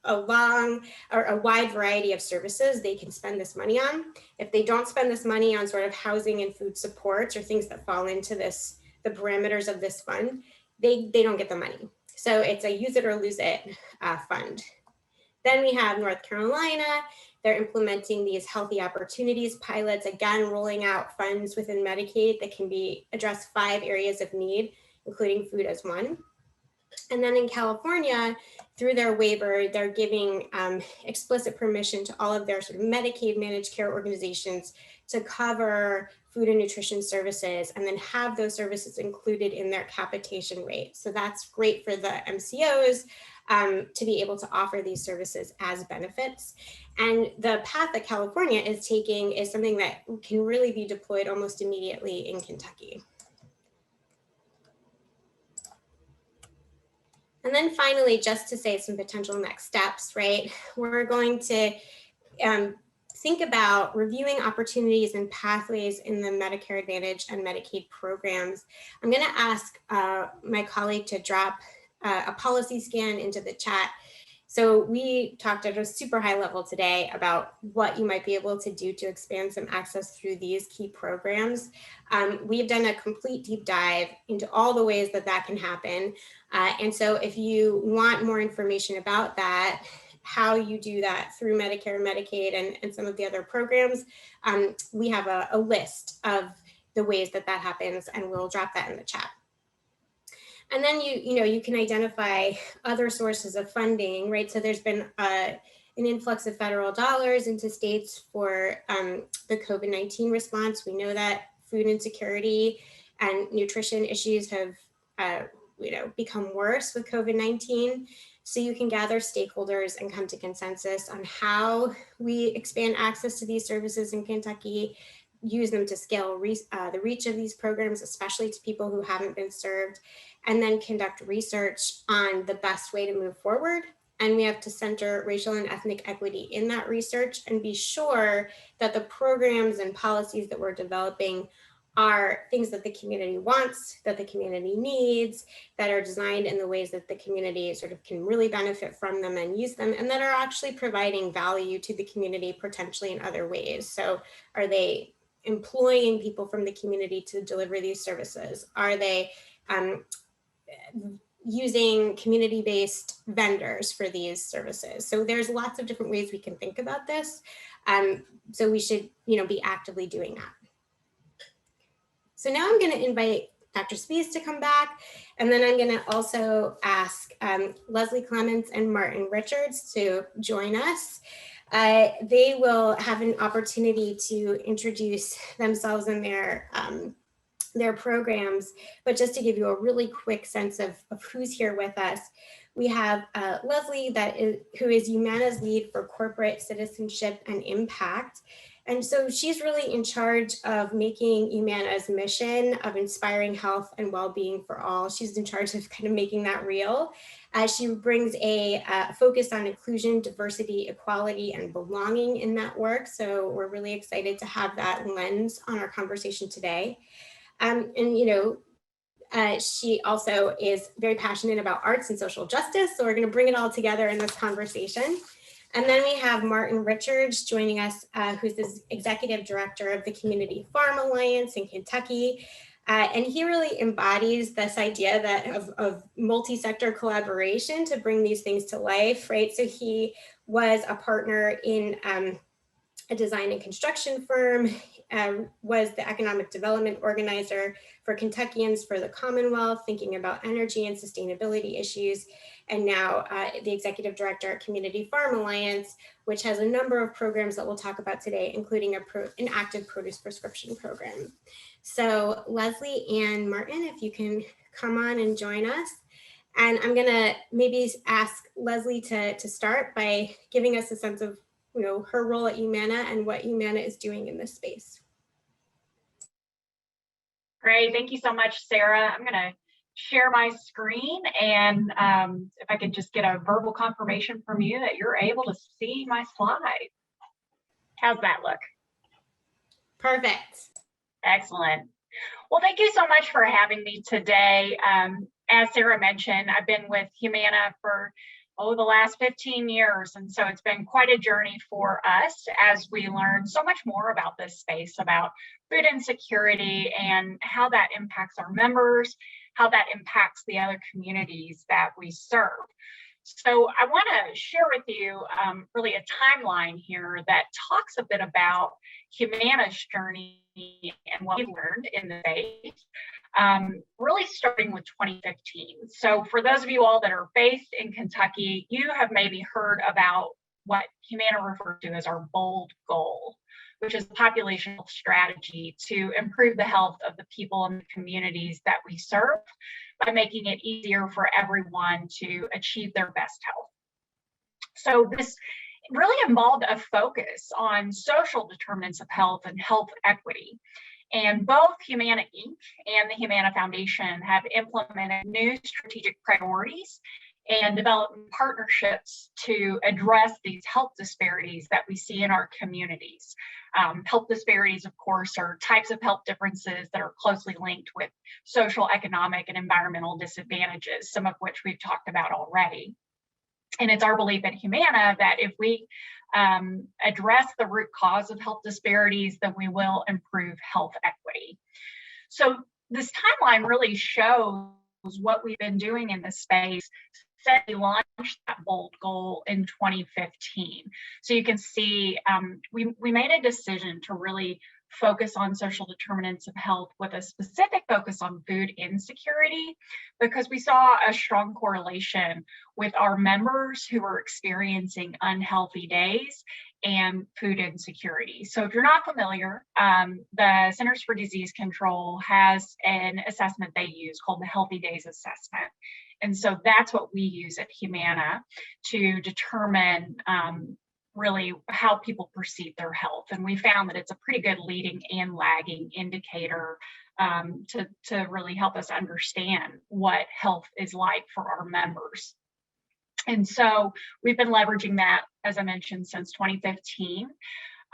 a wide variety of services they can spend this money on. If they don't spend this money on sort of housing and food supports or things that fall into the parameters of this fund, they don't get the money. So it's a use it or lose it fund. Then we have North Carolina. They're implementing these healthy opportunities pilots, again, rolling out funds within Medicaid that can address 5 areas of need, including food as one. And then in California, through their waiver, they're giving explicit permission to all of their sort of Medicaid managed care organizations to cover food and nutrition services and then have those services included in their capitation rate. So that's great for the MCOs to be able to offer these services as benefits. And the path that California is taking is something that can really be deployed almost immediately in Kentucky. And then finally, just to say some potential next steps, right? We're going to think about reviewing opportunities and pathways in the Medicare Advantage and Medicaid programs. I'm going to ask my colleague to drop a policy scan into the chat. So we talked at a super high level today about what you might be able to do to expand some access through these key programs. We've done a complete deep dive into all the ways that that can happen. And so if you want more information about that, how you do that through Medicare and Medicaid and some of the other programs, we have a list of the ways that that happens, and we'll drop that in the chat. And then you can identify other sources of funding, right? So there's been an influx of federal dollars into states for the COVID-19 response. We know that food insecurity and nutrition issues have become worse with COVID-19. So you can gather stakeholders and come to consensus on how we expand access to these services in Kentucky, use them to scale the reach of these programs, especially to people who haven't been served, and then conduct research on the best way to move forward. And we have to center racial and ethnic equity in that research and be sure that the programs and policies that we're developing are things that the community wants, that the community needs, that are designed in the ways that the community sort of can really benefit from them and use them, and that are actually providing value to the community potentially in other ways. So are they employing people from the community to deliver these services? Are they using community-based vendors for these services? So there's lots of different ways we can think about this. So we should be actively doing that. So now I'm going to invite Dr. Spies to come back, and then I'm going to also ask Leslie Clements and Martin Richards to join us. They will have an opportunity to introduce themselves and their programs, but just to give you a really quick sense of who's here with us, we have Leslie, who is Humana's lead for corporate citizenship and impact. And so she's really in charge of making Humana's mission of inspiring health and well-being for all. She's in charge of kind of making that real. She brings a focus on inclusion, diversity, equality, and belonging in that work. So we're really excited to have that lens on our conversation today. She also is very passionate about arts and social justice. So we're going to bring it all together in this conversation. And then we have Martin Richards joining us, who's the executive director of the Community Farm Alliance in Kentucky. And he really embodies this idea of multi-sector collaboration to bring these things to life, right? So he was a partner in a design and construction firm, was the economic development organizer for Kentuckians for the Commonwealth, thinking about energy and sustainability issues, and now the executive director at Community Farm Alliance, which has a number of programs that we'll talk about today, including an active produce prescription program. So Leslie and Martin, if you can come on and join us. And I'm gonna maybe ask Leslie to start by giving us a sense of her role at Humana and what Humana is doing in this space. Great, thank you so much, Sarah. I'm gonna share my screen, and if I could just get a verbal confirmation from you that you're able to see my slide. How's that look? Perfect. Excellent. Well, thank you so much for having me today. As Sarah mentioned, I've been with Humana for the last 15 years. And so it's been quite a journey for us as we learn so much more about this space, about food insecurity and how that impacts our members, how that impacts the other communities that we serve. So I want to share with you really a timeline here that talks a bit about Humana's journey and what we learned in the space, really starting with 2015. So for those of you all that are based in Kentucky, you have maybe heard about what Humana refers to as our BOLD goal, which is a population health strategy to improve the health of the people and the communities that we serve by making it easier for everyone to achieve their best health. So this really involved a focus on social determinants of health and health equity. And both Humana Inc. and the Humana Foundation have implemented new strategic priorities and developed partnerships to address these health disparities that we see in our communities. Health disparities, of course, are types of health differences that are closely linked with social, economic, and environmental disadvantages, some of which we've talked about already. And it's our belief at Humana that if we address the root cause of health disparities, then we will improve health equity. So this timeline really shows what we've been doing in this space since we launched that BOLD goal in 2015. So you can see we made a decision to really focus on social determinants of health with a specific focus on food insecurity, because we saw a strong correlation with our members who were experiencing unhealthy days and food insecurity. So if you're not familiar, the Centers for Disease Control has an assessment they use called the Healthy Days Assessment. And so that's what we use at Humana to determine really how people perceive their health. And we found that it's a pretty good leading and lagging indicator to really help us understand what health is like for our members. And so we've been leveraging that, as I mentioned, since 2015.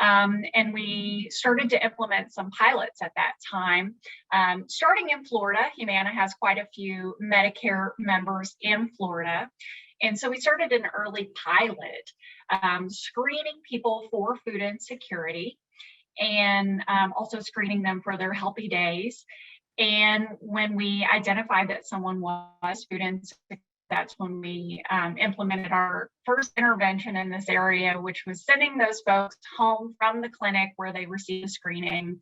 And we started to implement some pilots at that time. Starting in Florida, Humana has quite a few Medicare members in Florida. And so we started an early pilot, screening people for food insecurity and also screening them for their healthy days. And when we identified that someone was food insecure, that's when we implemented our first intervention in this area, which was sending those folks home from the clinic where they received screening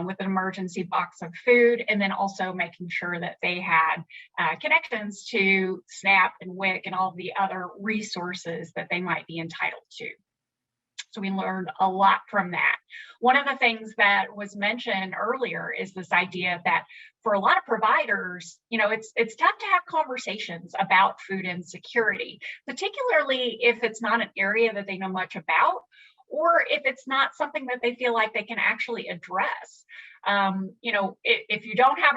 with an emergency box of food, and then also making sure that they had connections to SNAP and WIC and all the other resources that they might be entitled to. So we learned a lot from that. One of the things that was mentioned earlier is this idea that for a lot of providers, it's tough to have conversations about food insecurity, particularly if it's not an area that they know much about, or if it's not something that they feel like they can actually address. If you don't have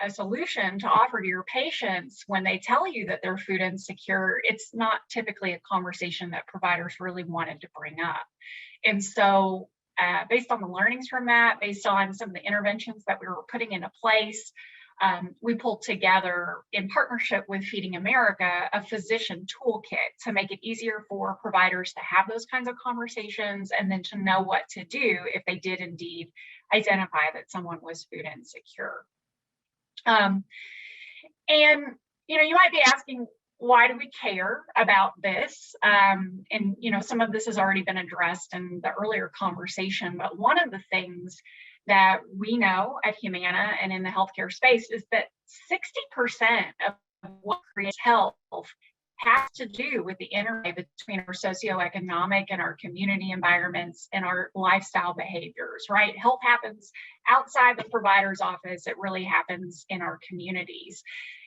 a solution to offer to your patients when they tell you that they're food insecure, it's not typically a conversation that providers really wanted to bring up. And so based on the learnings from that, based on some of the interventions that we were putting into place, we pulled together, in partnership with Feeding America, a physician toolkit to make it easier for providers to have those kinds of conversations and then to know what to do if they did indeed identify that someone was food insecure. And you might be asking, why do we care about this? And some of this has already been addressed in the earlier conversation, but one of the things that we know at Humana and in the healthcare space is that 60% of what creates health has to do with the interplay between our socioeconomic and our community environments and our lifestyle behaviors, right? Health happens outside the provider's office. It really happens in our communities.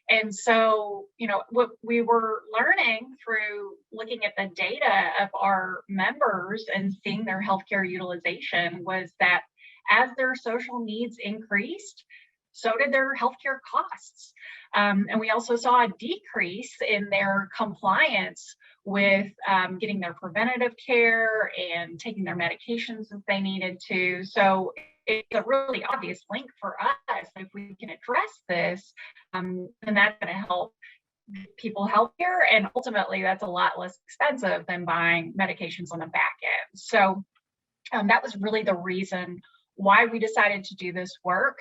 And so, what we were learning through looking at the data of our members and seeing their healthcare utilization was that as their social needs increased, so did their healthcare costs. And we also saw a decrease in their compliance with getting their preventative care and taking their medications if they needed to. So it's a really obvious link for us. If we can address this, then that's going to help people healthier, and ultimately that's a lot less expensive than buying medications on the back end. So that was really the reason why we decided to do this work.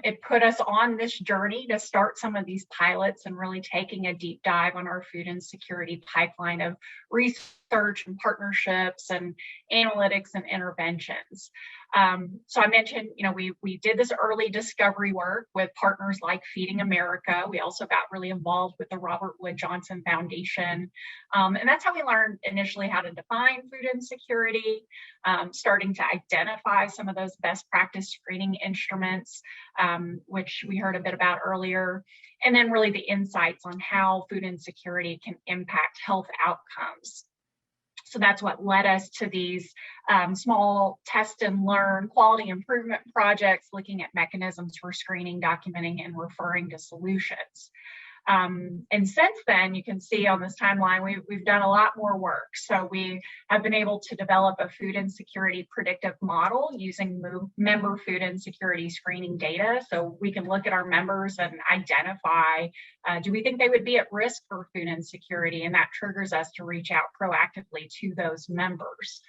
It put us on this journey to start some of these pilots and really taking a deep dive on our food insecurity pipeline of research and partnerships and analytics and interventions. So I mentioned, we did this early discovery work with partners like Feeding America. We also got really involved with the Robert Wood Johnson Foundation. And that's how we learned initially how to define food insecurity, starting to identify some of those best practice screening instruments, which we heard a bit about earlier, and then really the insights on how food insecurity can impact health outcomes. So that's what led us to these small test and learn quality improvement projects, looking at mechanisms for screening, documenting, and referring to solutions. And since then, you can see on this timeline, we've done a lot more work. So we have been able to develop a food insecurity predictive model using member food insecurity screening data. So we can look at our members and identify, do we think they would be at risk for food insecurity? And that triggers us to reach out proactively to those members.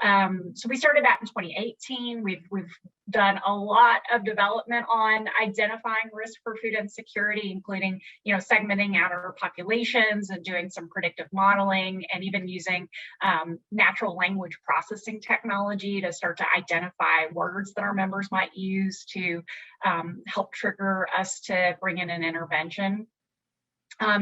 So we started that in 2018. We've done a lot of development on identifying risk for food insecurity, including, segmenting out our populations and doing some predictive modeling, and even using natural language processing technology to start to identify words that our members might use to help trigger us to bring in an intervention.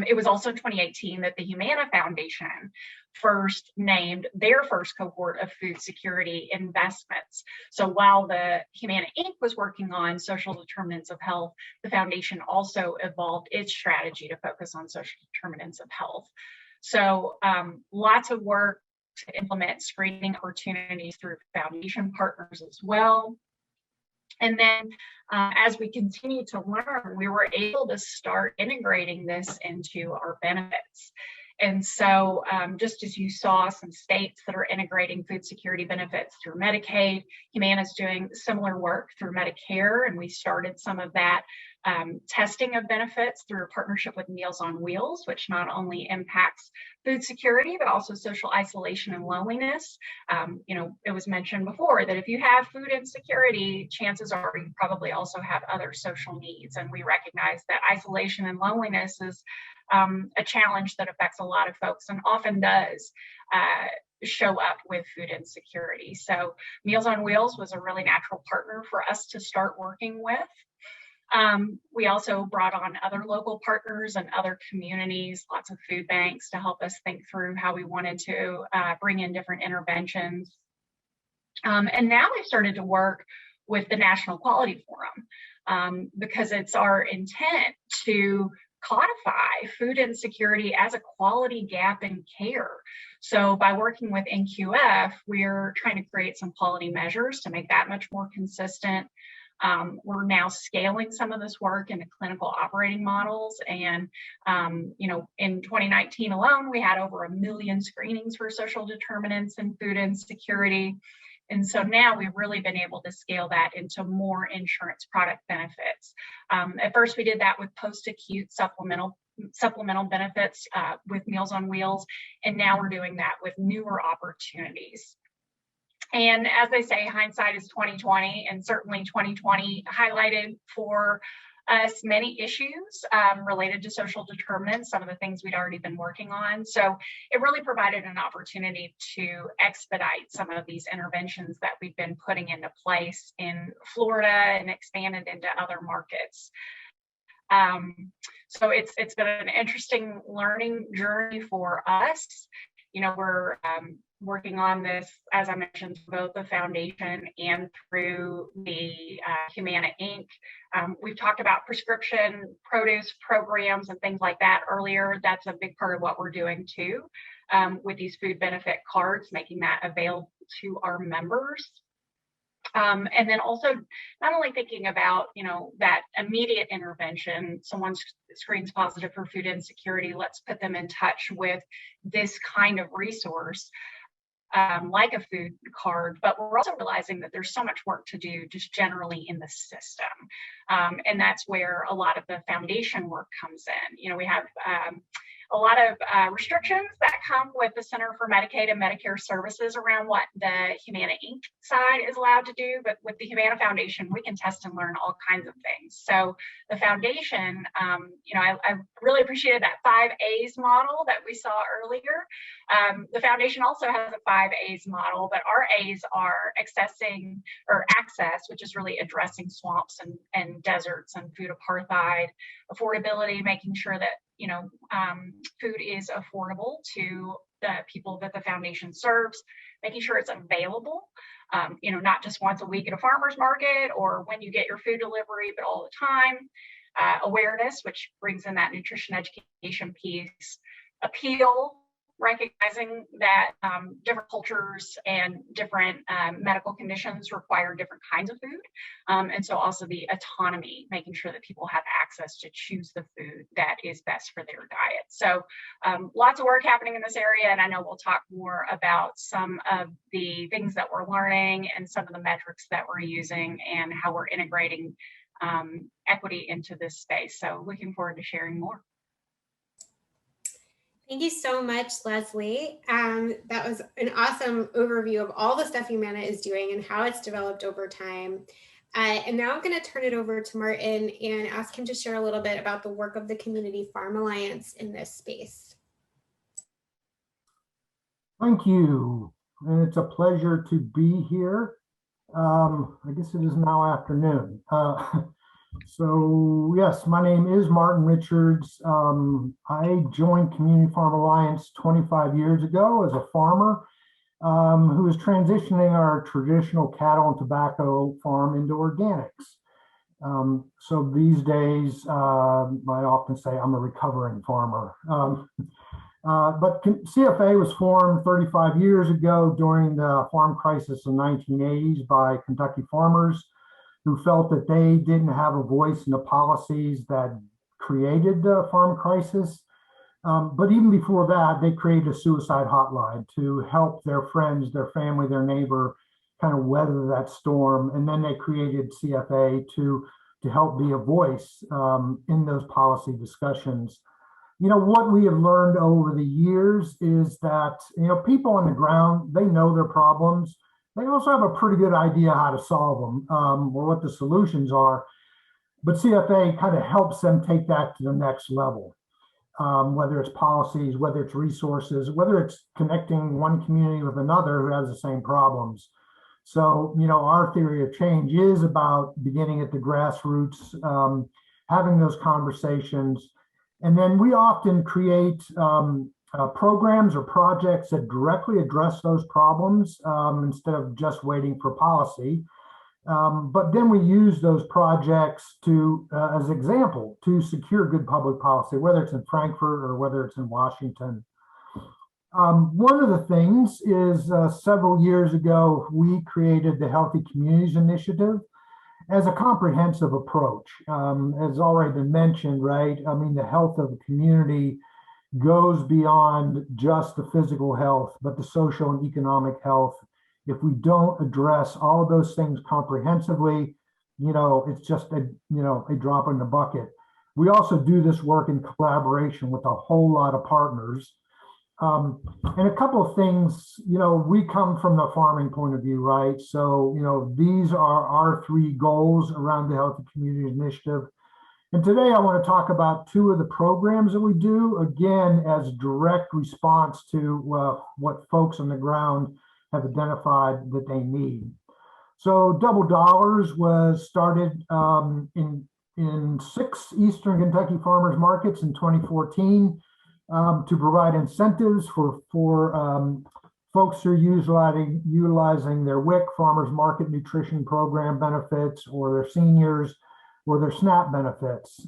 It was also in 2018 that the Humana Foundation first named their first cohort of food security investments. So while the Humana Inc. was working on social determinants of health, the foundation also evolved its strategy to focus on social determinants of health. So lots of work to implement screening opportunities through foundation partners as well. And then as we continue to learn, we were able to start integrating this into our benefits. And so just as you saw some states that are integrating food security benefits through Medicaid, Humana is doing similar work through Medicare, and we started some of that testing of benefits through a partnership with Meals on Wheels, which not only impacts food security, but also social isolation and loneliness. It was mentioned before that if you have food insecurity, chances are you probably also have other social needs. And we recognize that isolation and loneliness is a challenge that affects a lot of folks and often does show up with food insecurity. So Meals on Wheels was a really natural partner for us to start working with. We also brought on other local partners and other communities, lots of food banks, to help us think through how we wanted to bring in different interventions. And now we've started to work with the National Quality Forum because it's our intent to codify food insecurity as a quality gap in care. So by working with NQF, we're trying to create some quality measures to make that much more consistent. We're now scaling some of this work into clinical operating models. And, in 2019 alone, we had over 1 million screenings for social determinants and food insecurity. And so now we've really been able to scale that into more insurance product benefits. At first, we did that with post-acute supplemental benefits with Meals on Wheels. And now we're doing that with newer opportunities. And as they say, hindsight is 2020, and certainly 2020 highlighted for us many issues related to social determinants, some of the things we'd already been working on. So it really provided an opportunity to expedite some of these interventions that we've been putting into place in Florida and expanded into other markets. So it's been an interesting learning journey for us. You know, we're working on this, as I mentioned, both the foundation and through the Humana Inc. We've talked about prescription produce programs and things like that earlier. That's a big part of what we're doing too, with these food benefit cards, making that available to our members. And then also not only thinking about, you know, that immediate intervention, someone screens positive for food insecurity, let's put them in touch with this kind of resource, like a food card, but we're also realizing that there's so much work to do just generally in the system. And that's where a lot of the foundation work comes in. You know, we have a lot of restrictions that come with the Center for Medicaid and Medicare Services around what the Humana Inc. side is allowed to do, but with the Humana Foundation, we can test and learn all kinds of things. So the foundation, you know, I really appreciated that 5 A's model that we saw earlier. The foundation also has a 5 A's model, but our A's are accessing or access, which is really addressing swamps and deserts and food apartheid, affordability, making sure that, you know, food is affordable to the people that the foundation serves, making sure it's available, you know, not just once a week at a farmer's market or when you get your food delivery, but all the time. Awareness, which brings in that nutrition education piece, appeal, recognizing that different cultures and different medical conditions require different kinds of food. And so also the autonomy, making sure that people have access to choose the food that is best for their diet. So lots of work happening in this area. And I know we'll talk more about some of the things that we're learning and some of the metrics that we're using and how we're integrating equity into this space. So looking forward to sharing more. Thank you so much, Leslie. That was an awesome overview of all the stuff Humana is doing and how it's developed over time. And now I'm going to turn it over to Martin and ask him to share a little bit about the work of the Community Farm Alliance in this space. Thank you. And it's a pleasure to be here. I guess it is now afternoon. So yes, my name is Martin Richards. I joined Community Farm Alliance 25 years ago as a farmer who was transitioning our traditional cattle and tobacco farm into organics. So these days, I often say I'm a recovering farmer. But CFA was formed 35 years ago during the farm crisis in the 1980s by Kentucky farmers who felt that they didn't have a voice in the policies that created the farm crisis. But even before that, they created a suicide hotline to help their friends, their family, their neighbor kind of weather that storm. And then they created CFA to help be a voice in those policy discussions. You know, what we have learned over the years is that, you know, people on the ground, they know their problems. They also have a pretty good idea how to solve them or what the solutions are. But CFA kind of helps them take that to the next level, whether it's policies, whether it's resources, whether it's connecting one community with another who has the same problems. So, you know, our theory of change is about beginning at the grassroots, having those conversations. And then we often create programs or projects that directly address those problems instead of just waiting for policy. But then we use those projects to, as an example, to secure good public policy, whether it's in Frankfurt or whether it's in Washington. One of the things is several years ago, we created the Healthy Communities Initiative as a comprehensive approach. As already been mentioned, right? I mean, the health of the community goes beyond just the physical health, but the social and economic health. If we don't address all of those things comprehensively, you know, it's just a drop in the bucket. We also do this work in collaboration with a whole lot of partners. And a couple of things, you know, we come from the farming point of view, right? So, you know, these are our 3 goals around the Healthy Communities Initiative. And today I want to talk about 2 of the programs that we do, again, as direct response to what folks on the ground have identified that they need. So Double Dollars was started in in 6 Eastern Kentucky farmers markets in 2014 to provide incentives for folks who are utilizing their WIC, Farmers Market Nutrition Program benefits, or their seniors, or their SNAP benefits,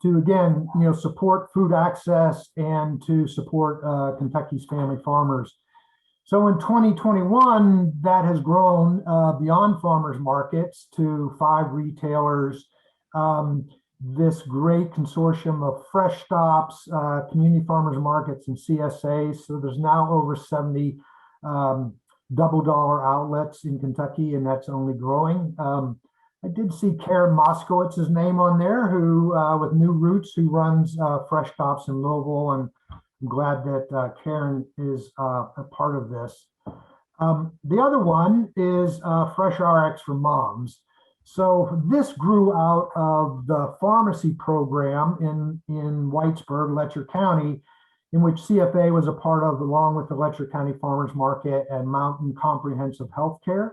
to again, support food access and to support Kentucky's family farmers. So in 2021, that has grown beyond farmers markets to 5 retailers. This great consortium of Fresh Stops, community farmers markets, and CSAs. So there's now over 70 double-dollar outlets in Kentucky, and that's only growing. I did see Karen Moskowitz's name on there, who with New Roots, who runs Fresh Stops in Louisville, and I'm glad that Karen is a part of this. The other one is Fresh RX for Moms. So this grew out of the pharmacy program in Whitesburg, Letcher County, in which CFA was a part of, along with the Letcher County Farmers Market and Mountain Comprehensive Healthcare.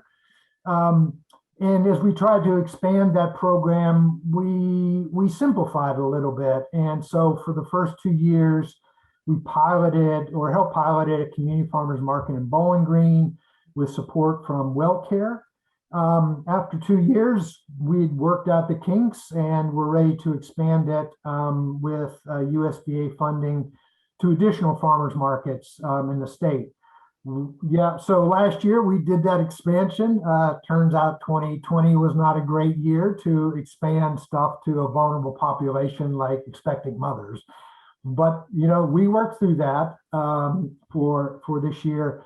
And as we tried to expand that program, we simplified a little bit. And so for the first 2 years, we piloted or helped pilot a community farmers market in Bowling Green with support from WellCare. After 2 years, we'd worked out the kinks and we're ready to expand it with USDA funding to additional farmers markets in the state. Yeah, so last year we did that expansion. Turns out 2020 was not a great year to expand stuff to a vulnerable population like expecting mothers. But, we worked through that for this year.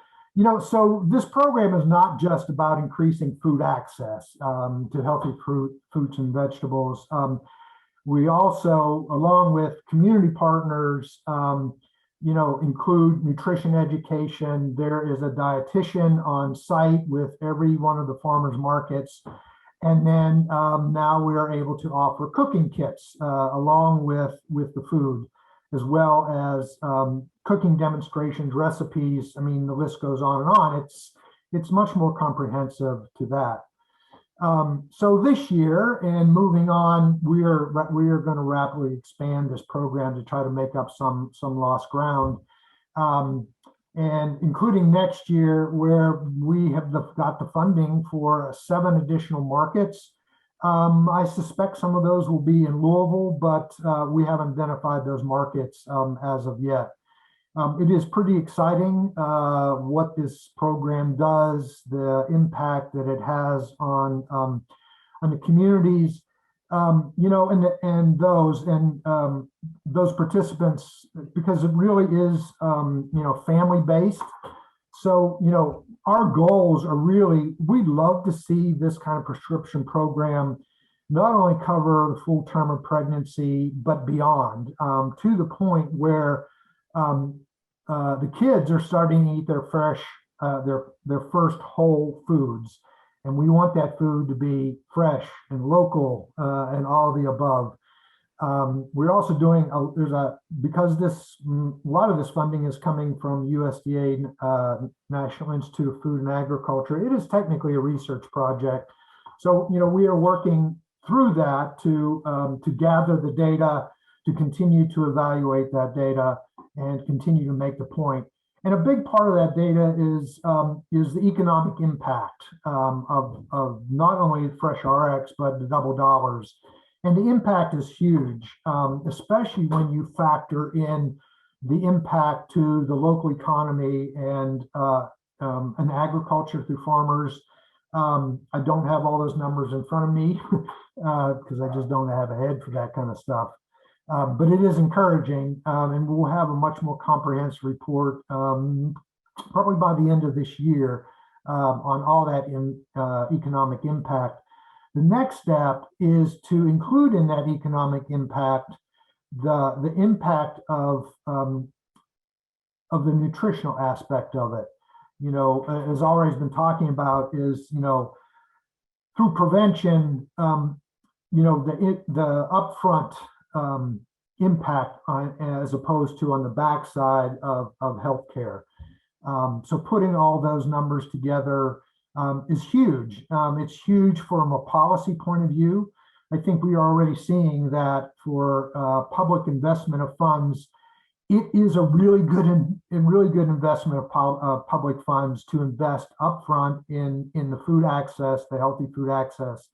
So this program is not just about increasing food access to healthy fruits and vegetables. We also, along with community partners, include nutrition education. There is a dietitian on site with every one of the farmers markets. And then now we are able to offer cooking kits along with the food, as well as cooking demonstrations, recipes. I mean, the list goes on and on. It's much more comprehensive to that. So this year and moving on, we are going to rapidly expand this program to try to make up some lost ground, and including next year, where we have got the funding for 7 additional markets. I suspect some of those will be in Louisville, but we haven't identified those markets as of yet. It is pretty exciting what this program does, the impact that it has on the communities, and those participants, because it really is, family-based. So, our goals are really, we'd love to see this kind of prescription program not only cover the full term of pregnancy, but beyond, to the point where the kids are starting to eat their fresh, their first whole foods. And we want that food to be fresh and local and all of the above. We're also doing, because a lot of this funding is coming from USDA, National Institute of Food and Agriculture. It is technically a research project. So, we are working through that to gather the data, to continue to evaluate that data and continue to make the point. And a big part of that data is the economic impact of not only Fresh RX, but the double dollars. And the impact is huge, especially when you factor in the impact to the local economy and agriculture through farmers. I don't have all those numbers in front of me because I just don't have a head for that kind of stuff. But it is encouraging, and we'll have a much more comprehensive report probably by the end of this year on all that economic impact. The next step is to include in that economic impact the impact of the nutritional aspect of it. As already been talking about, is through prevention, the upfront impact as opposed to on the backside of healthcare. So putting all those numbers together is huge. It's huge from a policy point of view, I think we are already seeing that for public investment of funds, it is a really good investment of public funds to invest upfront in the food access, the healthy food access.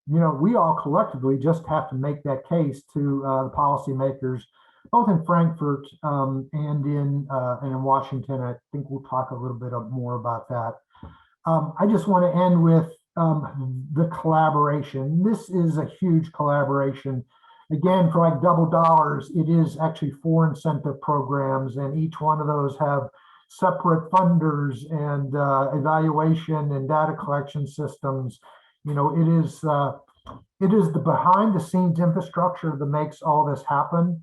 You know, we all collectively just have to make that case to the policymakers, both in Frankfurt and in Washington. I think we'll talk a little bit more about that. I just want to end with the collaboration. This is a huge collaboration. Again, for like double dollars, it is actually 4 incentive programs, and each one of those have separate funders and evaluation and data collection systems. You know, it is the behind the scenes infrastructure that makes all this happen,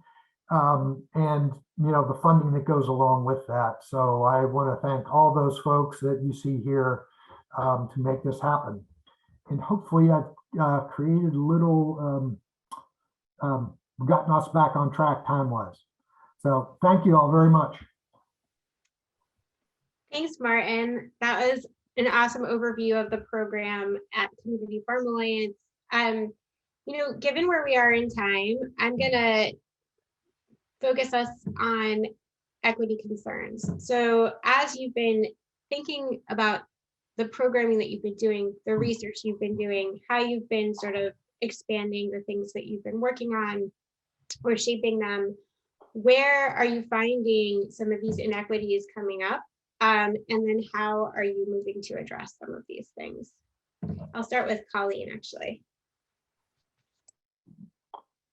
and you know, the funding that goes along with that. So I want to thank all those folks that you see here to make this happen. And hopefully I've created a little, gotten us back on track time-wise. So thank you all very much. Thanks, Martin. That was an awesome overview of the program at Community Farm Alliance. You know, given where we are in time, I'm gonna focus us on equity concerns. So as you've been thinking about the programming that you've been doing, the research you've been doing, how you've been sort of expanding the things that you've been working on or shaping them, where are you finding some of these inequities coming up? And then how are you moving to address some of these things? I'll start with Colleen, actually.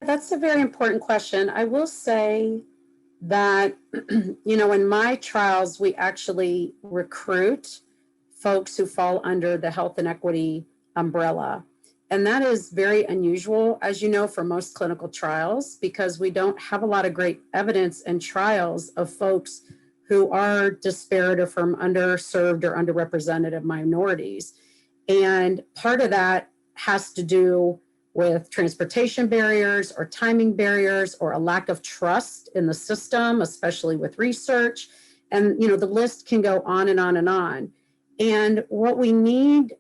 That's a very important question. I will say that, you know, in my trials, we actually recruit folks who fall under the health and equity umbrella. And that is very unusual, as you know, for most clinical trials, because we don't have a lot of great evidence in trials of folks who are disparate or from underserved or underrepresented minorities. And part of that has to do with transportation barriers or timing barriers or a lack of trust in the system, especially with research. And, you know, the list can go on and on and on. And what we need,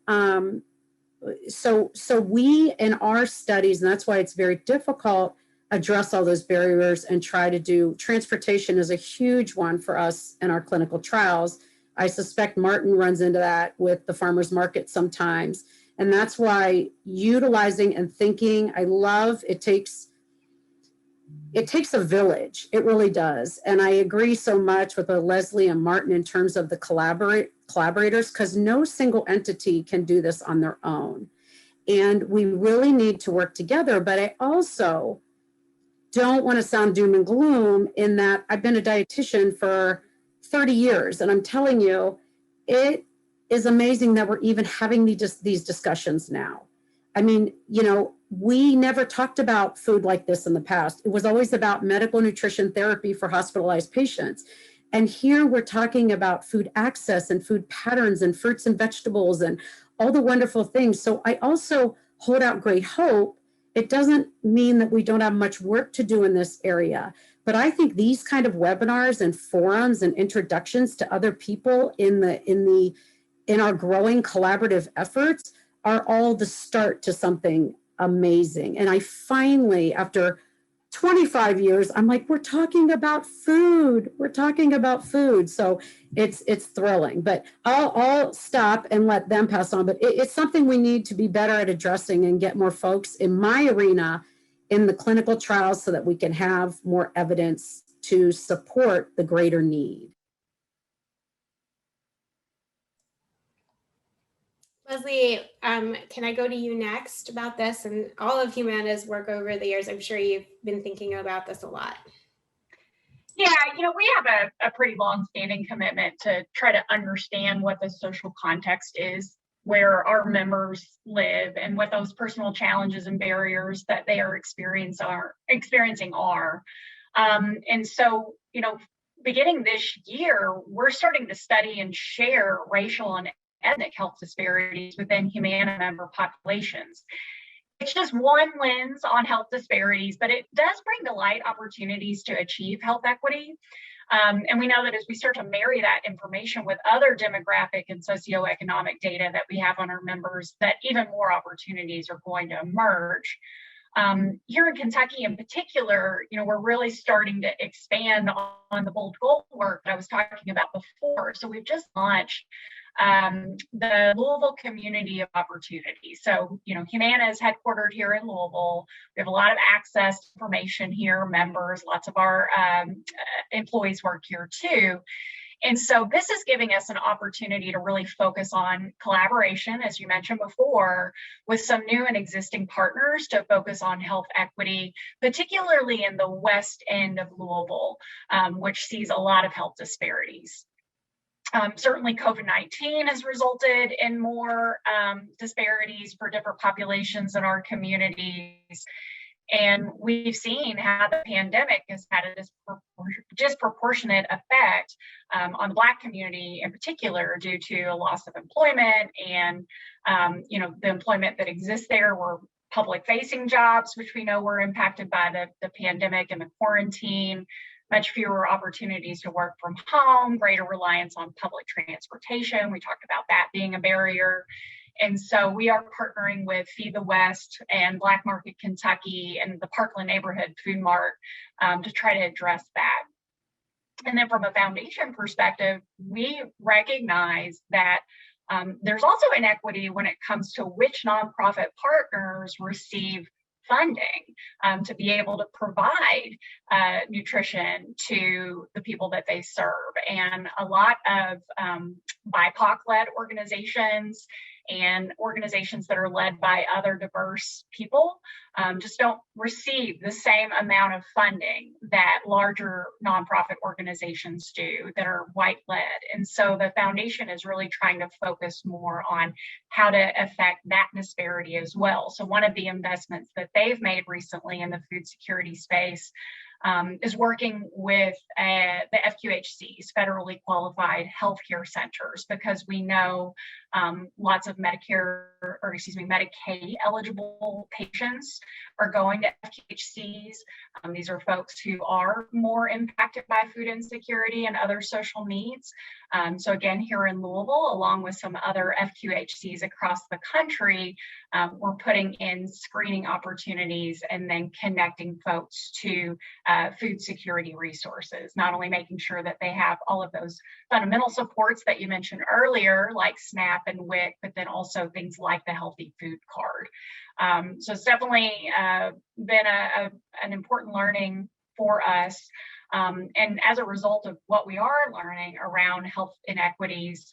so we in our studies, and that's why it's very difficult, address all those barriers and try to do, transportation is a huge one for us in our clinical trials. I suspect Martin runs into that with the farmers market sometimes. And that's why utilizing and thinking, I love, it takes a village. It really does. And I agree so much with Leslie and Martin in terms of the collaborators, because no single entity can do this on their own. And we really need to work together. But I also don't want to sound doom and gloom in that I've been a dietitian for 30 years. And I'm telling you, it is amazing that we're even having these discussions now. I mean, you know, we never talked about food like this in the past. It was always about medical nutrition therapy for hospitalized patients. And here we're talking about food access and food patterns and fruits and vegetables and all the wonderful things. So I also hold out great hope. It doesn't mean that we don't have much work to do in this area, but I think these kind of webinars and forums and introductions to other people in our growing collaborative efforts are all the start to something amazing. And I finally, after 25 years, I'm like, we're talking about food. We're talking about food. So it's thrilling, but I'll stop and let them pass on. But it's something we need to be better at addressing and get more folks in my arena in the clinical trials so that we can have more evidence to support the greater need. Leslie, can I go to you next about this? And all of Humana's work over the years, I'm sure you've been thinking about this a lot. Yeah, you know, we have a pretty long-standing commitment to try to understand what the social context is where our members live and what those personal challenges and barriers that they are experiencing are. And so, you know, beginning this year, we're starting to study and share racial and ethnic health disparities within Humana member populations. it's just one lens on health disparities, but it does bring to light opportunities to achieve health equity. And we know that as we start to marry that information with other demographic and socioeconomic data that we have on our members, that even more opportunities are going to emerge. Here in Kentucky in particular, we're really starting to expand on the bold goal work that I was talking about before. So we've just launched the Louisville Community of Opportunity. So, Humana is headquartered here in Louisville. We have a lot of access to information here, members, lots of our employees work here too. And so this is giving us an opportunity to really focus on collaboration, as you mentioned before, with some new and existing partners to focus on health equity, particularly in the west end of Louisville, which sees a lot of health disparities. Certainly COVID-19 has resulted in more disparities for different populations in our communities. And we've seen how the pandemic has had a disproportionate effect on the Black community in particular, due to a loss of employment and, the employment that exists there were public-facing jobs, which we know were impacted by the pandemic and the quarantine. Much fewer opportunities to work from home, greater reliance on public transportation. We talked about that being a barrier. And so we are partnering with Feed the West and Black Market Kentucky and the Parkland Neighborhood Food Mart to try to address that. And then from a foundation perspective, we recognize that there's also inequity when it comes to which nonprofit partners receive funding to be able to provide nutrition to the people that they serve. And a lot of BIPOC-led organizations and organizations that are led by other diverse people just don't receive the same amount of funding that larger nonprofit organizations do that are white-led. And so the foundation is really trying to focus more on how to affect that disparity as well. So one of the investments that they've made recently in the food security space is working with the FQHCs, federally qualified healthcare centers, because we know lots of Medicaid eligible patients are going to FQHCs. These are folks who are more impacted by food insecurity and other social needs. So again, here in Louisville, along with some other FQHCs across the country, we're putting in screening opportunities and then connecting folks to food security resources, not only making sure that they have all of those fundamental supports that you mentioned earlier, like SNAP and WIC, but then also things like the Healthy Food Card. So it's definitely been an important learning for us. And as a result of what we are learning around health inequities,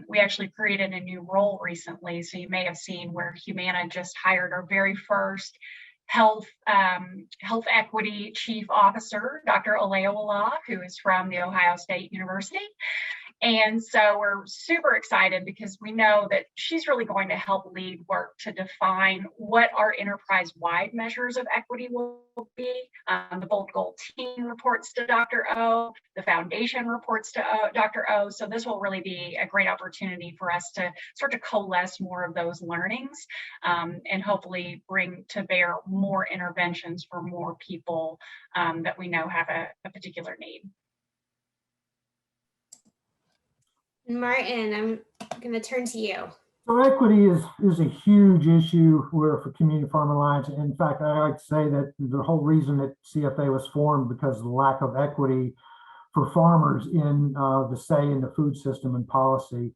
we actually created a new role recently. So you may have seen where Humana just hired our very first health equity chief officer, Dr. Oleola, who is from the Ohio State University. And so we're super excited because we know that she's really going to help lead work to define what our enterprise-wide measures of equity will be. The Bold Goal team reports to Dr. O, the foundation reports to Dr. O. So this will really be a great opportunity for us to start to coalesce more of those learnings and hopefully bring to bear more interventions for more people that we know have a particular need. Martin, I'm going to turn to you. So equity is a huge issue for Community Farm Alliance. In fact, I like to say that the whole reason that CFA was formed because of the lack of equity for farmers in the say in the food system and policy.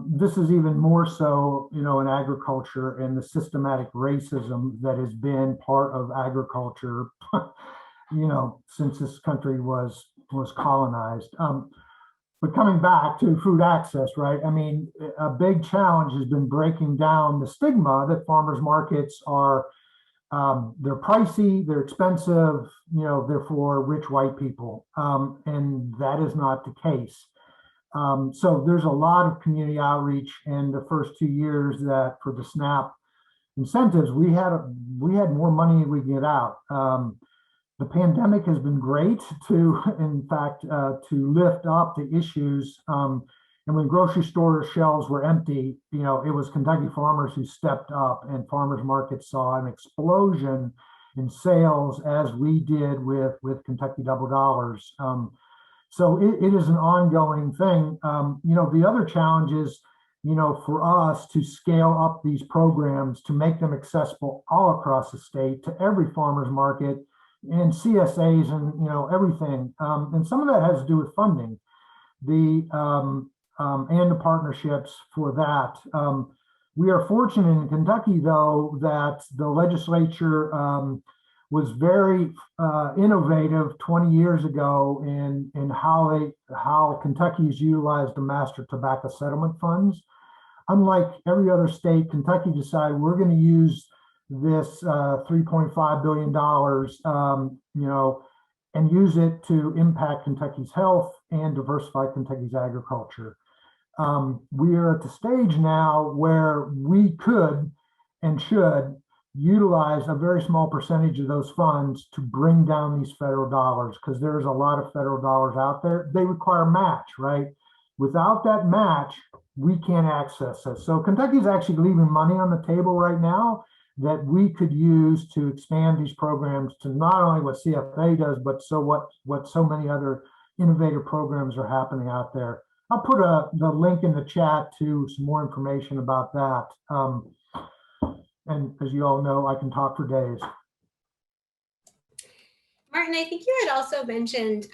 This is even more so, in agriculture and the systematic racism that has been part of agriculture, since this country was colonized. But coming back to food access, right? I mean, a big challenge has been breaking down the stigma that farmers markets are, they're pricey, they're expensive, they're for rich white people. And that is not the case. So there's a lot of community outreach in the first 2 years that for the SNAP incentives, we had more money than we could get out. The pandemic has been great to lift up the issues And when grocery store shelves were empty, it was Kentucky farmers who stepped up, and farmers markets saw an explosion in sales, as we did with Kentucky Double Dollars. So it is an ongoing thing. The other challenge is, for us to scale up these programs to make them accessible all across the state to every farmer's market and CSAs and, everything. And some of that has to do with funding and the partnerships for that. We are fortunate in Kentucky, though, that the legislature was very innovative 20 years ago in how Kentucky's utilized the master tobacco settlement funds. Unlike every other state, Kentucky decided we're going to use this $3.5 billion, and use it to impact Kentucky's health and diversify Kentucky's agriculture. We are at the stage now where we could and should utilize a very small percentage of those funds to bring down these federal dollars, because there's a lot of federal dollars out there. They require match, right? Without that match, we can't access it. So Kentucky's actually leaving money on the table right now that we could use to expand these programs to not only what CFA does, but what so many other innovative programs are happening out there. I'll put the link in the chat to some more information about that. And as you all know, I can talk for days. Martin, I think you had also mentioned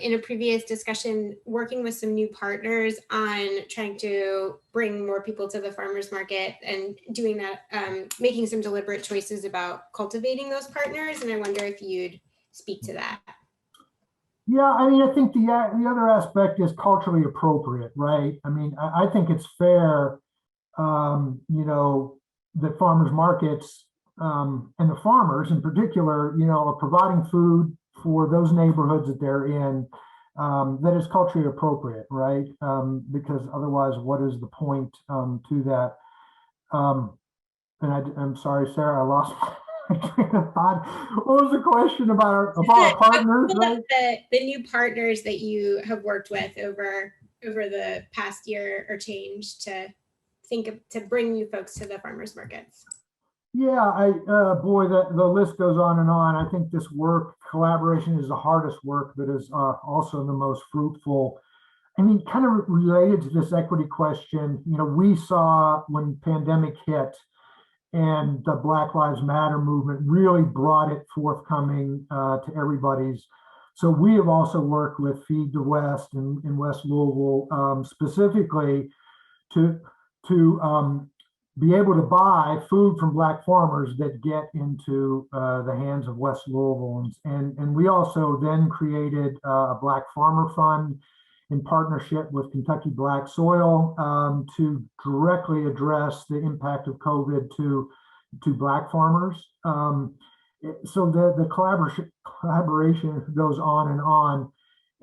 in a previous discussion working with some new partners on trying to bring more people to the farmers market and doing that, making some deliberate choices about cultivating those partners. And I wonder if you'd speak to that. Yeah, I think the other aspect is culturally appropriate, right? I think it's fair, that farmers markets and the farmers in particular, are providing food for those neighborhoods that they're in, that is culturally appropriate, right? Because otherwise, what is the point to that? And I'm sorry, Sarah, I lost my train of thought. What was the question about our partners? Right? The new partners that you have worked with over the past year or change to bring you folks to the farmers markets. Yeah, boy, the list goes on and on. I think this collaboration is the hardest work, but is also the most fruitful. Kind of related to this equity question, we saw when pandemic hit and the Black Lives Matter movement really brought it forthcoming to everybody's. So we have also worked with Feed the West in West Louisville, specifically to be able to buy food from Black farmers that get into the hands of West Louisville. And we also then created a Black Farmer Fund in partnership with Kentucky Black Soil to directly address the impact of COVID to Black farmers. So the collaboration goes on and on.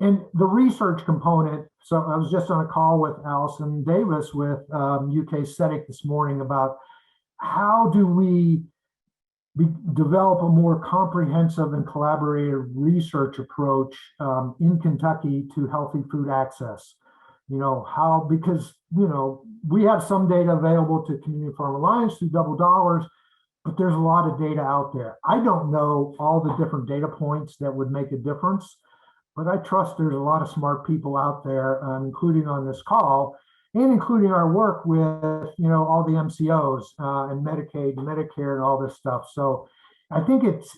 And the research component, so I was just on a call with Alison Davis with UK SETIC this morning about how do we develop a more comprehensive and collaborative research approach in Kentucky to healthy food access. Because we have some data available to Community Farm Alliance through Double Dollars, but there's a lot of data out there. I don't know all the different data points that would make a difference, but I trust there's a lot of smart people out there, including on this call, and including our work with, all the MCOs and Medicaid, Medicare, and all this stuff. So I think it's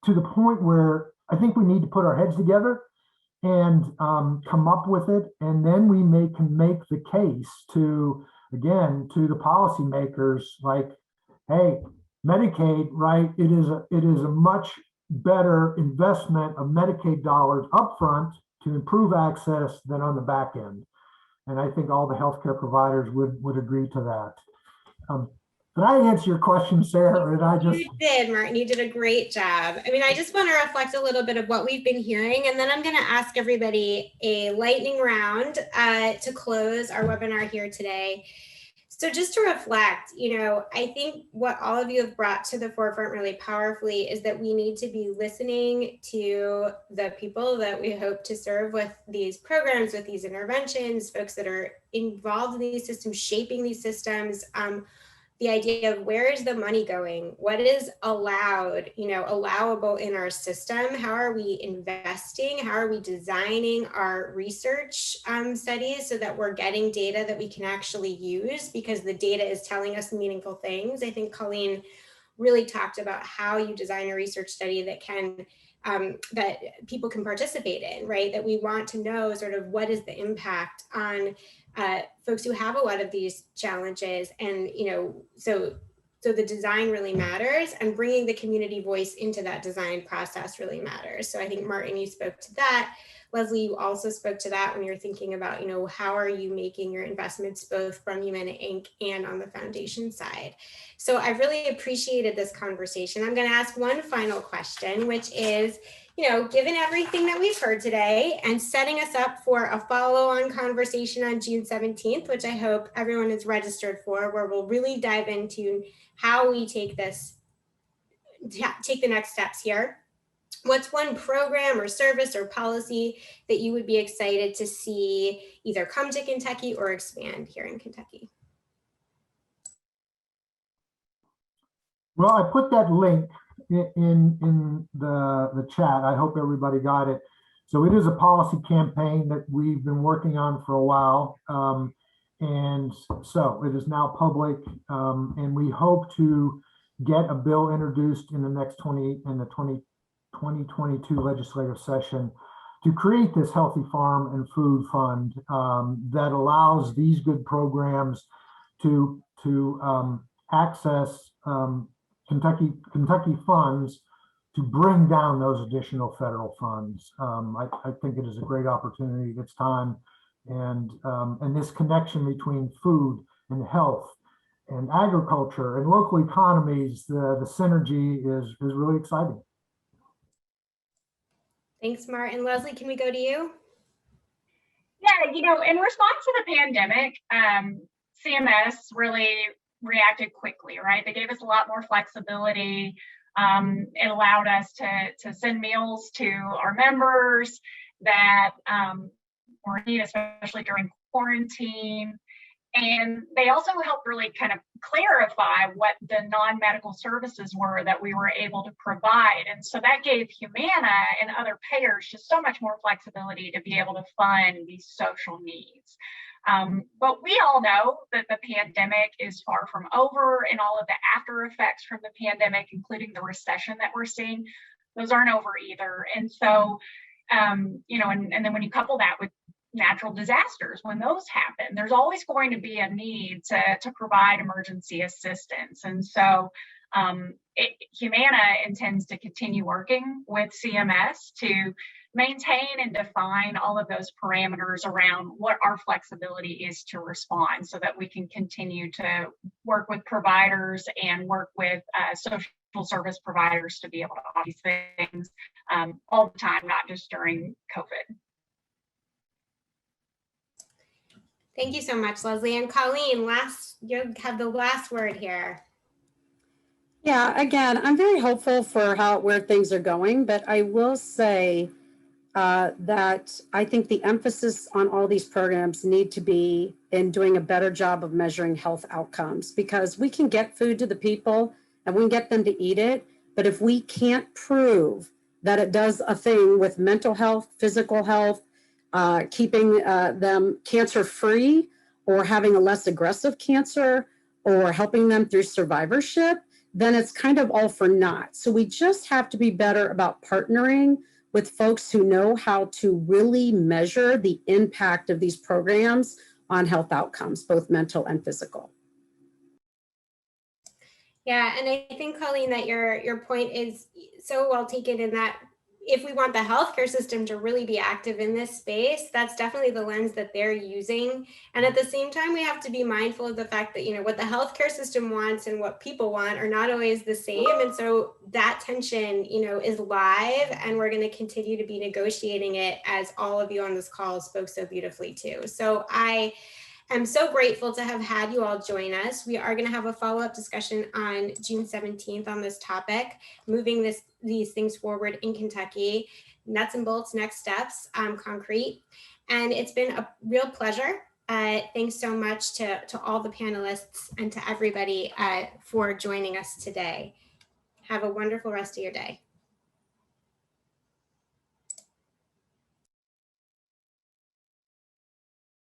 to the point where I think we need to put our heads together and come up with it, and then we can make the case to the policymakers, like, hey, Medicaid, right? It is a much better investment of Medicaid dollars upfront to improve access than on the back end. And I think all the healthcare providers would agree to that. Did I answer your question, Sarah, or did I just? You did, Martin. You did a great job. I just want to reflect a little bit of what we've been hearing, and then I'm going to ask everybody a lightning round to close our webinar here today. So just to reflect, I think what all of you have brought to the forefront really powerfully is that we need to be listening to the people that we hope to serve with these programs, with these interventions, folks that are involved in these systems, shaping these systems. The idea of where is the money going? What is allowable in our system? How are we investing? How are we designing our research studies so that we're getting data that we can actually use, because the data is telling us meaningful things. I think Colleen really talked about how you design a research study that that people can participate in, right? That we want to know sort of what is the impact on folks who have a lot of these challenges. And, so the design really matters, and bringing the community voice into that design process really matters. So I think, Martin, you spoke to that. Leslie, you also spoke to that when you're thinking about, how are you making your investments both from Humana Inc. and on the foundation side. So I really appreciated this conversation. I'm going to ask one final question, which is, given everything that we've heard today and setting us up for a follow-on conversation on June 17th, which I hope everyone is registered for, where we'll really dive into how we take the next steps here. What's one program or service or policy that you would be excited to see either come to Kentucky or expand here in Kentucky? Well, I put that link in the chat. I hope everybody got it. So it is a policy campaign that we've been working on for a while. And so it is now public, and we hope to get a bill introduced in the 2022 legislative session to create this Healthy Farm and Food Fund that allows these good programs to access Kentucky funds to bring down those additional federal funds. I think it is a great opportunity. It's time, and this connection between food and health and agriculture and local economies, the synergy is really exciting. Thanks, Martin. Leslie, can we go to you? Yeah, in response to the pandemic, CMS really reacted quickly, right? They gave us a lot more flexibility. It allowed us to send meals to our members that were in need, especially during quarantine. And they also helped really kind of clarify what the non-medical services were that we were able to provide. And so that gave Humana and other payers just so much more flexibility to be able to fund these social needs. But we all know that the pandemic is far from over, and all of the after effects from the pandemic, including the recession that we're seeing, those aren't over either. And so, and then when you couple that with natural disasters, when those happen, there's always going to be a need to provide emergency assistance. And so Humana intends to continue working with CMS to maintain and define all of those parameters around what our flexibility is to respond, so that we can continue to work with providers and work with social service providers to be able to offer these things all the time, not just during COVID. Thank you so much, Leslie. And Colleen, you have the last word here. Yeah, again, I'm very hopeful for where things are going, but I will say that I think the emphasis on all these programs need to be in doing a better job of measuring health outcomes, because we can get food to the people and we can get them to eat it, but if we can't prove that it does a thing with mental health, physical health, keeping them cancer-free, or having a less aggressive cancer, or helping them through survivorship, then it's kind of all for naught. So we just have to be better about partnering with folks who know how to really measure the impact of these programs on health outcomes, both mental and physical. Yeah, and I think, Colleen, that your point is so well taken, in that if we want the healthcare system to really be active in this space, that's definitely the lens that they're using. And at the same time, we have to be mindful of the fact that, what the healthcare system wants and what people want are not always the same. And so that tension, is live, and we're going to continue to be negotiating it, as all of you on this call spoke so beautifully too. So I I'm so grateful to have had you all join us. We are going to have a follow-up discussion on June 17th on this topic, moving these things forward in Kentucky, nuts and bolts, next steps, concrete. And it's been a real pleasure. Thanks so much to all the panelists and to everybody for joining us today. Have a wonderful rest of your day.